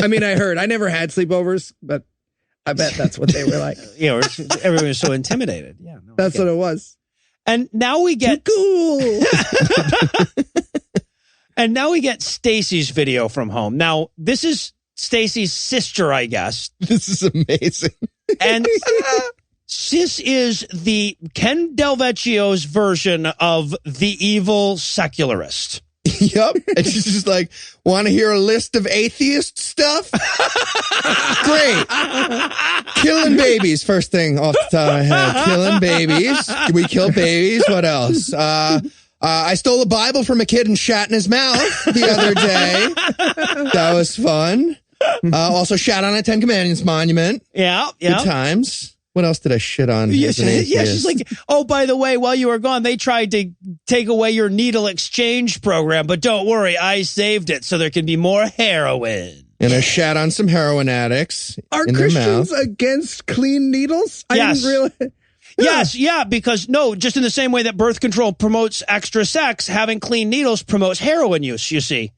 I mean, I heard. I never had sleepovers, but I bet that's what they were like. Yeah, everyone was so intimidated. Yeah, no, that's what it was. And now we get... Cool. And now we get Stacy's video from home. Now, this is Stacy's sister, I guess. This is amazing. And this is the Ken Del Vecchio's version of the evil secularist. Yep. And she's just like, want to hear a list of atheist stuff? Great. Killing babies. First thing off the top of my head. Killing babies. We kill babies. What else? I stole a Bible from a kid and shat in his mouth the other day. That was fun. Also shat on a Ten Commandments monument. Yeah. Good times. What else did I shit on? Yeah, she's like, oh, by the way, while you were gone, they tried to take away your needle exchange program, but don't worry, I saved it so there can be more heroin. And I shat on some heroin addicts. Are Christians against clean needles? Yes. I didn't realize. Yes, yeah, because just in the same way that birth control promotes extra sex, having clean needles promotes heroin use, you see.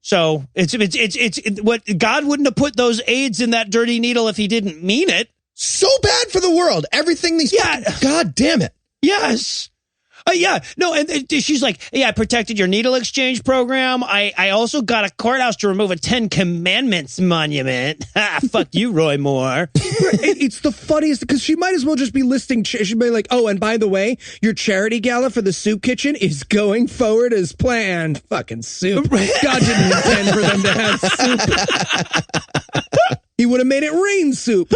So it's what God wouldn't have put those AIDS in that dirty needle if he didn't mean it. So bad for the world. Everything these. Yeah. God damn it. Yes. Yeah. No, and she's like, yeah, I protected your needle exchange program. I also got a courthouse to remove a 10 Commandments monument. Fuck you, Roy Moore. It's the funniest because she might as well just be listing. She'd be like, oh, and by the way, your charity gala for the soup kitchen is going forward as planned. Fucking soup. God didn't intend for them to have soup. He would have made it rain soup.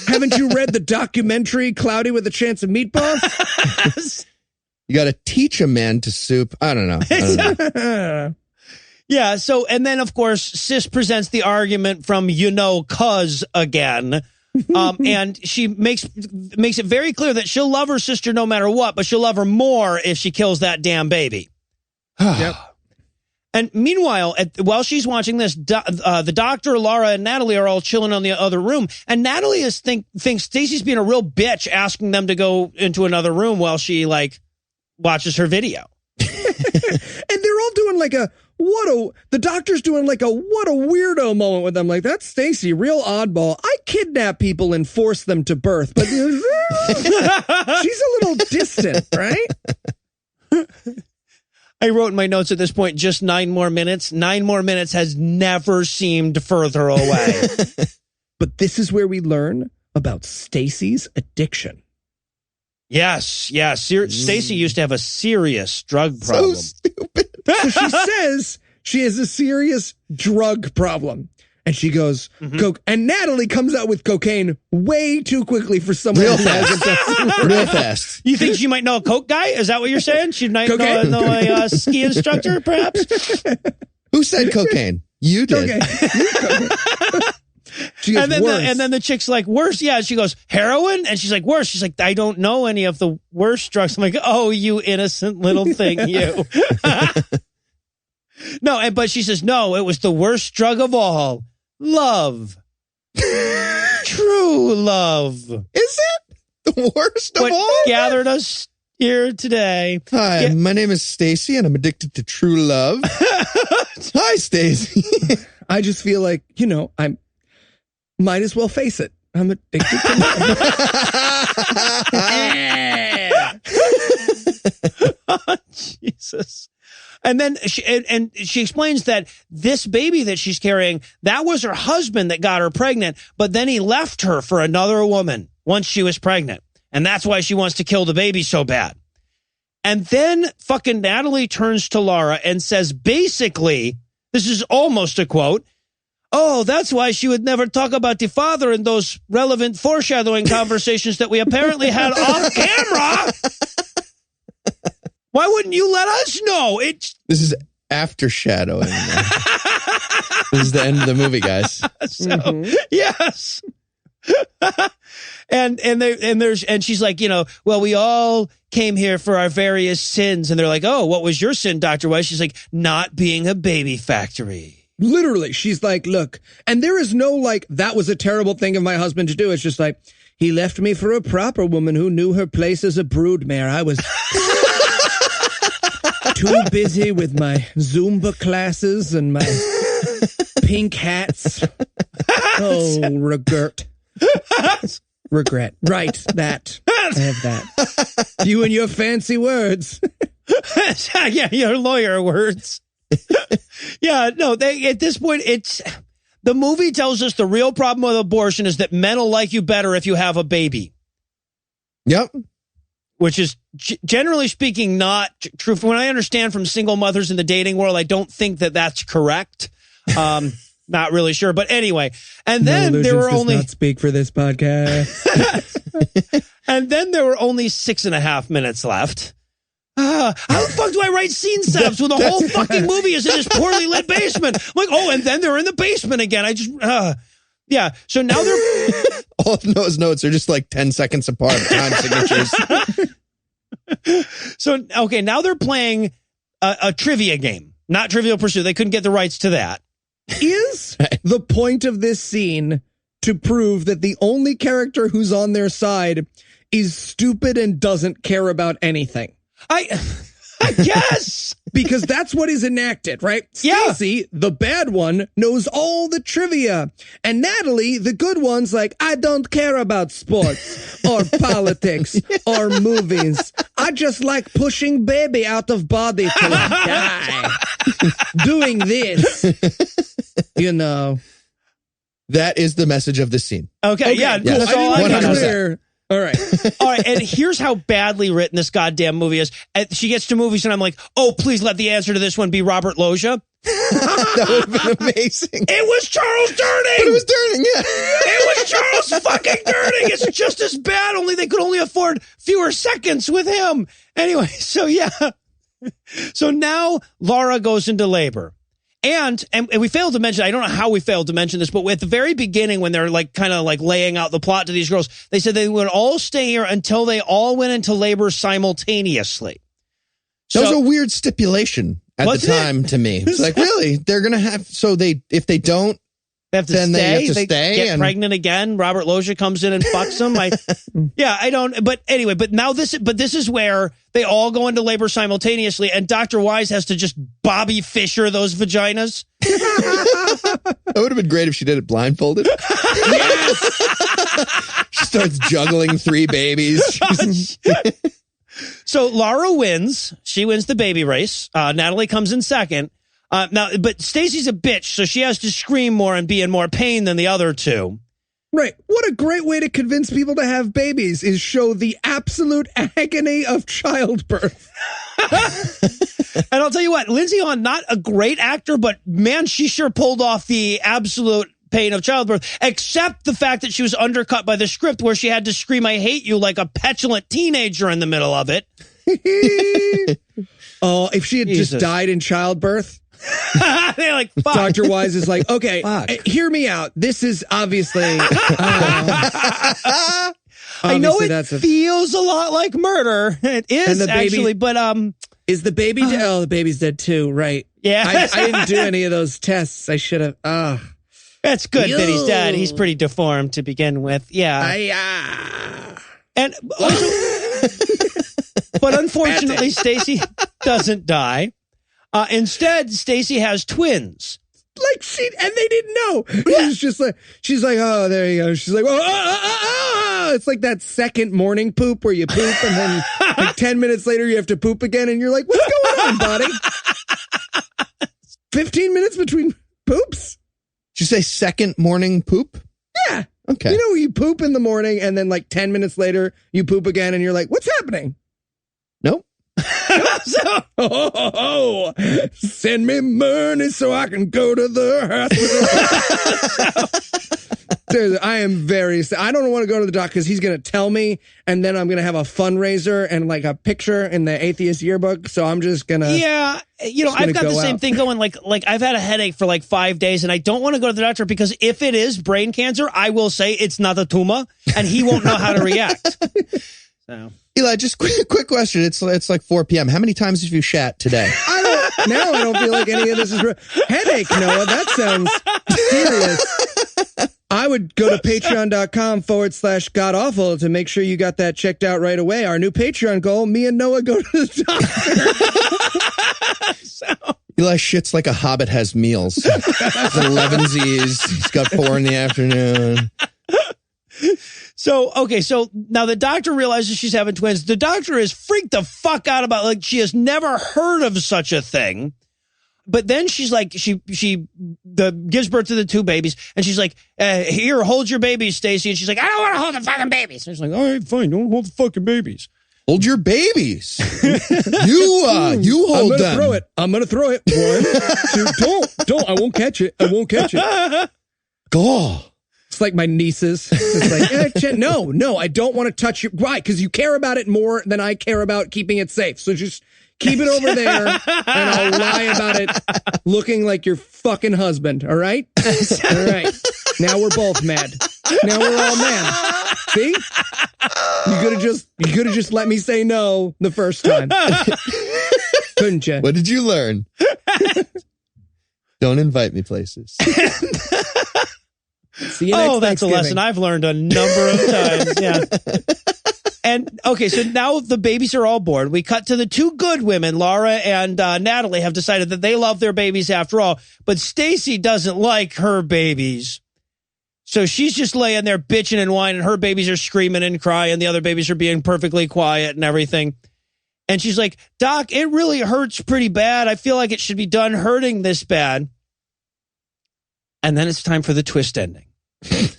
Haven't you read the documentary Cloudy with a Chance of Meatballs? You got to teach a man to soup. I don't know. Yeah. So, and then of course, Sis presents the argument from, cuz again. And she makes it very clear that she'll love her sister no matter what, but she'll love her more if she kills that damn baby. Yep. And meanwhile, while she's watching this, the doctor, Laura, and Natalie are all chilling in the other room. And Natalie thinks Stacy's being a real bitch, asking them to go into another room while she watches her video. And they're all doing the doctor's doing what a weirdo moment with them. Like, that's Stacy, real oddball. I kidnap people and force them to birth, but she's a little distant, right? I wrote in my notes at this point, just 9 more minutes. 9 more minutes has never seemed further away. But this is where we learn about Stacy's addiction. Yes. Stacy used to have a serious drug problem. So stupid. So she says she has a serious drug problem. And she goes, Coke. And Natalie comes out with cocaine way too quickly for someone Real who hasn't. Real fast. You think she might know a Coke guy? Is that what you're saying? She might know a ski instructor, perhaps? Who said cocaine? You did. Cocaine. She goes, and then the chick's like, worse. Yeah, she goes, heroin? And she's like, worse. She's like, I don't know any of the worst drugs. I'm like, oh, you innocent little thing, you. No, but she says, no, it was the worst drug of all. Love. True love. Is it the worst of all? Gathered us here today. Hi, my name is Stacy, and I'm addicted to true love. Hi, Stacy. I just feel like, I might as well face it. I'm addicted to love. Oh, Jesus. And then she explains that this baby that she's carrying, that was her husband that got her pregnant, but then he left her for another woman once she was pregnant. And that's why she wants to kill the baby so bad. And then fucking Natalie turns to Laura and says, basically, this is almost a quote, oh, that's why she would never talk about the father in those relevant foreshadowing conversations that we apparently had off camera. Why wouldn't you let us know? This is after shadowing. This is the end of the movie, guys. Yes. and she's like, well, we all came here for our various sins. And they're like, oh, what was your sin, Dr. Weiss? She's like, not being a baby factory. Literally, she's like, look, and there is no that was a terrible thing of my husband to do. It's just like, he left me for a proper woman who knew her place as a broodmare. I was too busy with my Zumba classes and my pink hats. Oh, regret. Regret. Right, that. I have that. You and your fancy words. Yeah, your lawyer words. Yeah, no, at this point, the movie tells us the real problem with abortion is that men will like you better if you have a baby. Yep. which is generally speaking not true. From what I understand from single mothers in the dating world, I don't think that that's correct. Not really sure, but anyway. And then there were only not speak for this podcast. And then there were only 6.5 minutes left. How the fuck do I write scene setups when the whole fucking movie is in this poorly lit basement? I'm like, oh, and then they're in the basement again. Yeah. So now they're all of Noah's notes are just like 10 seconds apart. Time signatures. So okay, now they're playing a trivia game, not Trivial Pursuit. They couldn't get the rights to that. Is the point of this scene to prove that the only character who's on their side is stupid and doesn't care about anything? I guess. Because that's what is enacted, right? Yeah. Stacy, the bad one, knows all the trivia. And Natalie, the good one's like, I don't care about sports or politics or movies. I just like pushing baby out of body till I die. Doing this. You know. That is the message of this scene. Okay, yeah, yes. that's all I got. 100%. All right. All right, and here's how badly written this goddamn movie is. And she gets to movies, and I'm like, oh, please let the answer to this one be Robert Loggia. That would have been amazing. It was Charles Durning! But it was Durning, yeah. It was Charles fucking Durning! It's just as bad, only they could only afford fewer seconds with him. Anyway, so yeah. So now Laura goes into labor. And we failed to mention, I don't know how we failed to mention this, but at the very beginning when they're like kind of like laying out the plot to these girls, they said they would all stay here until they all went into labor simultaneously. That was a weird stipulation at the time to me. It's like, really? They're going to have, if they don't, they have to then stay. they have to stay. Get pregnant again. Robert Loggia comes in and fucks them. I don't. But anyway, but this is where they all go into labor simultaneously, and Dr. Wise has to just Bobby Fischer those vaginas. That would have been great if she did it blindfolded. Yes. She starts juggling 3 babies. So Laura wins. She wins the baby race. Natalie comes in second. But Stacy's a bitch, so she has to scream more and be in more pain than the other two. Right. What a great way to convince people to have babies is show the absolute agony of childbirth. And I'll tell you what, Lindsay Hahn, not a great actor, but man, she sure pulled off the absolute pain of childbirth, except the fact that she was undercut by the script where she had to scream, I hate you, like a petulant teenager in the middle of it. Oh, if she had just died in childbirth. They're like, fuck. Dr. Wise is like, okay, hear me out. This is obviously. I know it feels a lot like murder. It is actually, but is the baby dead? Oh, the baby's dead too, right? Yeah, I didn't do any of those tests. I should have. That's good that he's dead. He's pretty deformed to begin with. Yeah, and also, but unfortunately, Stacy doesn't die. Instead, Stacy has twins. Like and they didn't know. It's just like, she's like, oh, there you go. She's like, oh. It's like that second morning poop where you poop and then like 10 minutes later you have to poop again and you're like, what's going on, buddy? 15 minutes between poops? Did you say second morning poop? Yeah. Okay. You know, you poop in the morning and then like 10 minutes later you poop again and you're like, what's happening? Nope. Send me money so I can go to the hospital. I am I don't want to go to the doc because he's going to tell me, and then I'm going to have a fundraiser and like a picture in the atheist yearbook. So I'm just going to. Yeah. You know, I've got the same thing going. Like I've had a headache for like 5 days and I don't want to go to the doctor because if it is brain cancer, I will say it's not a tumor and he won't know how to react. So. Eli, just quick question. It's like 4 p.m. How many times have you shat today? I don't feel like any of this is headache, Noah. That sounds serious. I would go to patreon.com/godawful to make sure you got that checked out right away. Our new Patreon goal, me and Noah go to the doctor. Eli shits like a hobbit has meals. He's 11sies. He's got 4 in the afternoon. So now the doctor realizes she's having twins. The doctor is freaked the fuck out about, like, she has never heard of such a thing. But then she's like, she gives birth to the 2 babies, and she's like, here, hold your babies, Stacy. And she's like, I don't want to hold the fucking babies. And she's like, all right, fine, don't hold the fucking babies. Hold your babies. You hold I'm them. I'm gonna throw it. 1, 2, don't. I won't catch it. Go. It's like my nieces. It's like, no, I don't want to touch you. Why? Because you care about it more than I care about keeping it safe. So just keep it over there, and I'll lie about it looking like your fucking husband. All right? All right. Now we're both mad. Now we're all mad. See? You could have just let me say no the first time. Couldn't you? What did you learn? Don't invite me places. See you next that's a lesson I've learned a number of times. Yeah. And okay, so now the babies are all born. We cut to the two good women, Laura and Natalie, have decided that they love their babies after all, but Stacy doesn't like her babies. So she's just laying there bitching and whining. Her babies are screaming and crying. The other babies are being perfectly quiet and everything. And she's like, Doc, it really hurts pretty bad. I feel like it should be done hurting this bad. And then it's time for the twist ending. She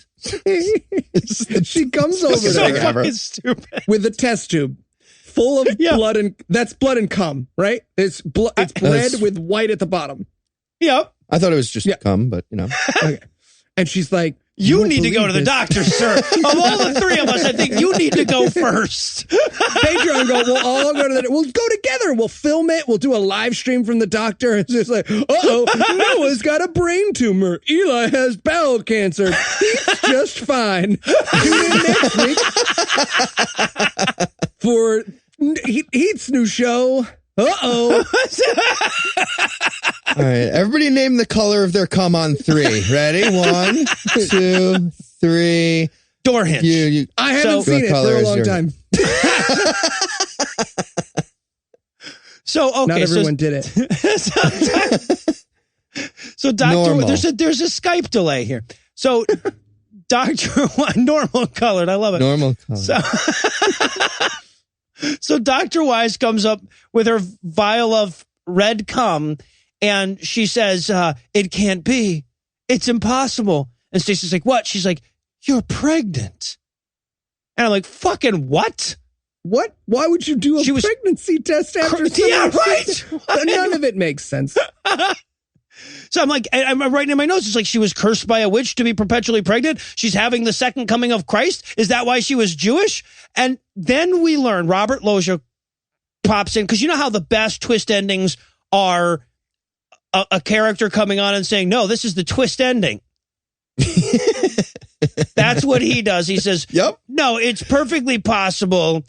comes over So there fucking stupid. with a test tube full of blood, and that's blood and cum, right? It's blood. It's red with white at the bottom. Yep. I thought it was just cum, but you know. Okay. And she's like, You need to go to the doctor, sir. Of all the three of us, I think you need to go first. Patreon go, we'll all go to we'll go together. We'll film it. We'll do a live stream from the doctor. It's just like, Noah's got a brain tumor. Eli has bowel cancer. He's just fine. Tune in next week for Heath's new show. All right, everybody name the color of their cum on 3. Ready? 1, 2, 3. Door hinge. I haven't seen it for a long time. So okay, not everyone did it. So Doctor, Normal. there's a Skype delay here. So Doctor, normal colored. I love it. Normal color. So Dr. Wise comes up with her vial of red cum, and she says, it can't be. It's impossible. And Stacey's like, what? She's like, you're pregnant. And I'm like, fucking what? What? Why would you do a pregnancy test after Yeah, right. None of it makes sense. So I'm like, I'm writing in my notes, it's like she was cursed by a witch to be perpetually pregnant. She's having the second coming of Christ. Is that why she was Jewish? And then we learn Robert Loggia pops in, because you know how the best twist endings are a character coming on and saying, no, this is the twist ending. That's what he does. He says, yep. No, it's perfectly possible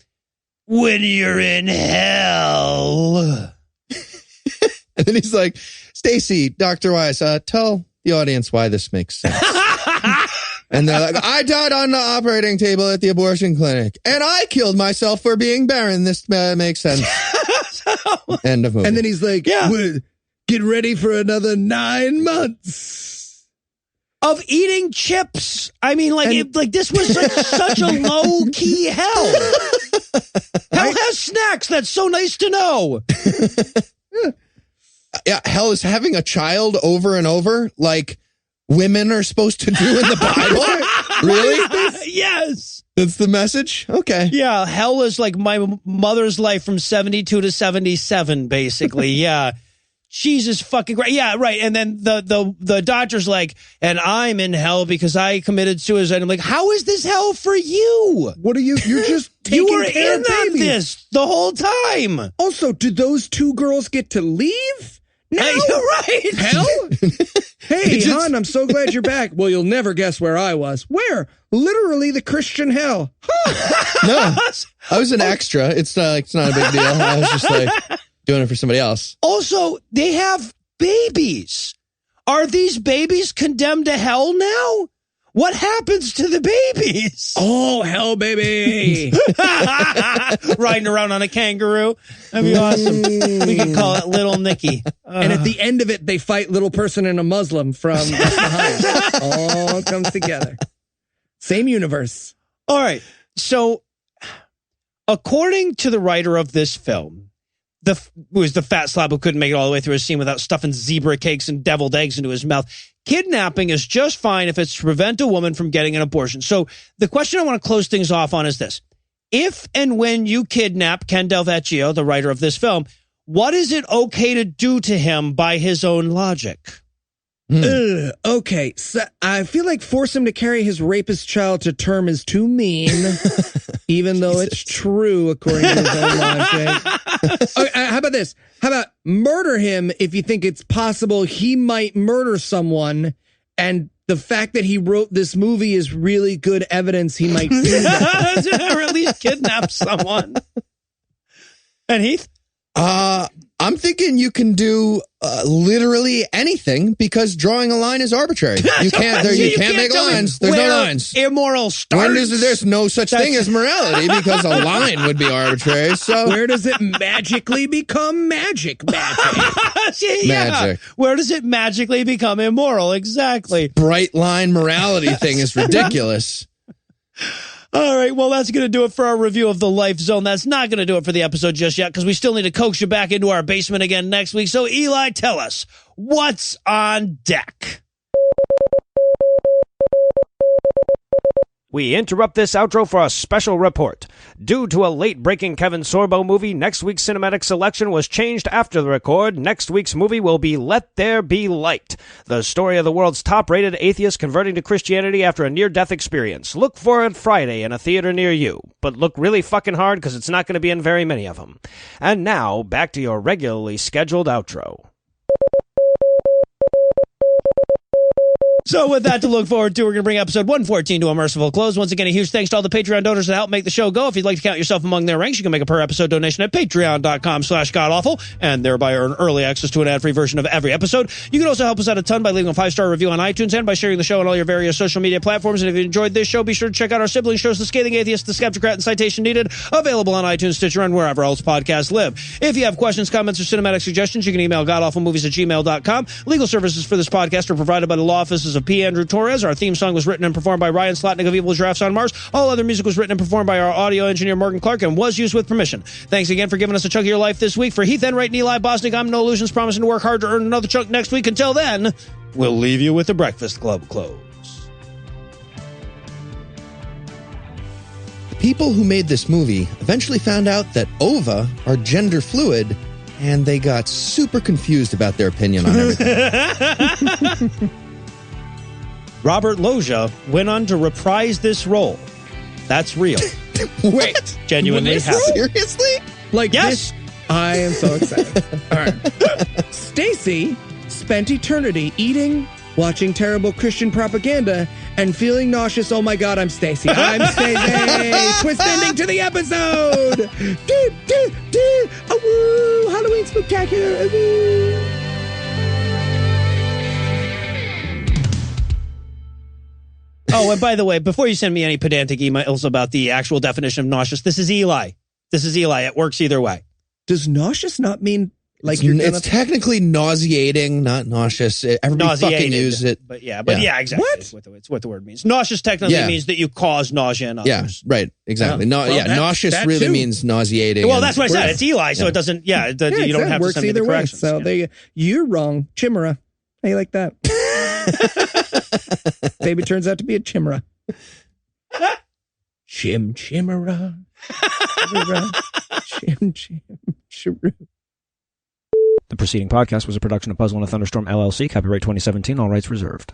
when you're in hell. And then he's like, Stacy, Dr. Wise, tell the audience why this makes sense. And they're like, I died on the operating table at the abortion clinic, and I killed myself for being barren. This makes sense. End of movie. And then he's like, get ready for another 9 months of eating chips. I mean, like this was such a low key hell. Hell has snacks. That's so nice to know. Yeah, hell is having a child over and over, like women are supposed to do in the Bible. Really? Yes. That's the message? Okay. Yeah, hell is like my mother's life from 72 to 77, basically. Yeah. Jesus fucking Christ. Yeah, right. And then the doctor's like, and I'm in hell because I committed suicide. I'm like, how is this hell for you? What are you? You're just taking you were care in of on babies. this the whole time. Also, did those 2 girls get to leave? No. You're right. Hell? Hey, hon, I'm so glad you're back. Well, you'll never guess where I was. Where? Literally the Christian hell. Huh. No, I was an extra. It's not a big deal. I was just like doing it for somebody else. Also, they have babies. Are these babies condemned to hell now? What happens to the babies? Oh, hell, baby. Riding around on a kangaroo. That'd be awesome. We could call it Little Nicky. And at the end of it, they fight Little Person and a Muslim from Left Behind. All comes together. Same universe. All right. So, according to the writer of this film, was the fat slob who couldn't make it all the way through a scene without stuffing zebra cakes and deviled eggs into his mouth. Kidnapping is just fine if it's to prevent a woman from getting an abortion. So the question I want to close things off on is this. if and when you kidnap Ken Del Vecchio, the writer of this film, what is it okay to do to him by his own logic? Okay, so I feel like force him to carry his rapist child to term is too mean, even though it's true according to his own logic. Okay, how about this? How about murder him if you think it's possible he might murder someone, and the fact that he wrote this movie is really good evidence he might do that. Or at least kidnap someone. And Heath? I'm thinking you can do literally anything because drawing a line is arbitrary. You can't. You can't make lines. There's no lines. Immoral starts. There's no such thing as morality because a line would be arbitrary. So where does it magically become magic? Magic. Where does it magically become immoral? Exactly. Bright line morality thing is ridiculous. All right, well, that's going to do it for our review of The Life Zone. That's not going to do it for the episode just yet because we still need to coax you back into our basement again next week. So, Eli, tell us, what's on deck? We interrupt this outro for a special report. Due to a late-breaking Kevin Sorbo movie, next week's cinematic selection was changed after the record. Next week's movie will be Let There Be Light, the story of the world's top-rated atheist converting to Christianity after a near-death experience. Look for it Friday in a theater near you, but look really fucking hard because it's not going to be in very many of them. And now, back to your regularly scheduled outro. So with that to look forward to, we're going to bring episode 114 to a merciful close. Once again, a huge thanks to all the Patreon donors that help make the show go. If you'd like to count yourself among their ranks, you can make a per-episode donation at patreon.com/godawful and thereby earn early access to an ad-free version of every episode. You can also help us out a ton by leaving a 5-star review on iTunes and by sharing the show on all your various social media platforms. And if you enjoyed this show, be sure to check out our sibling shows, The Scathing Atheist, The Skeptocrat, and Citation Needed, available on iTunes, Stitcher, and wherever else podcasts live. If you have questions, comments, or cinematic suggestions, you can email godawfulmovies@gmail.com. Legal services for this podcast are provided by the law offices of P. Andrew Torres. Our theme song was written and performed by Ryan Slotnick of Evil Giraffes on Mars. All other music was written and performed by our audio engineer Morgan Clark and was used with permission. Thanks again for giving us a chunk of your life this week. For Heath Enwright and Eli Bosnick, I'm Noah Lugeons, promising to work hard to earn another chunk next week. Until then, we'll leave you with the Breakfast Club close. The people who made this movie eventually found out that ova are gender fluid, and they got super confused about their opinion on everything. Robert Loggia went on to reprise this role. That's real. Wait, genuinely happened. Seriously? Like yes. This? I am so excited. All right. Stacy spent eternity eating, watching terrible Christian propaganda, and feeling nauseous. Oh my God, I'm Stacy. I'm Stacy. Twist ending to the episode. Woo! Halloween spectacular. Woo! Oh, and by the way, before you send me any pedantic emails about the actual definition of nauseous, this is Eli. It works either way. Does nauseous not mean like it's technically nauseating, not nauseous. Everybody fucking uses it. But yeah, exactly. What? It's what the word means. Nauseous technically means that you cause nausea in others. Yeah, right. Exactly. Nauseous that really too. means nauseating. Well, that's what I said. It's Eli, so it doesn't, you don't have to send me the corrections. So you're wrong. Chimera. How you like that? Baby turns out to be a chimera. Chimera. Chim. Shrew. The preceding podcast was a production of Puzzle and a Thunderstorm LLC, copyright 2017, all rights reserved.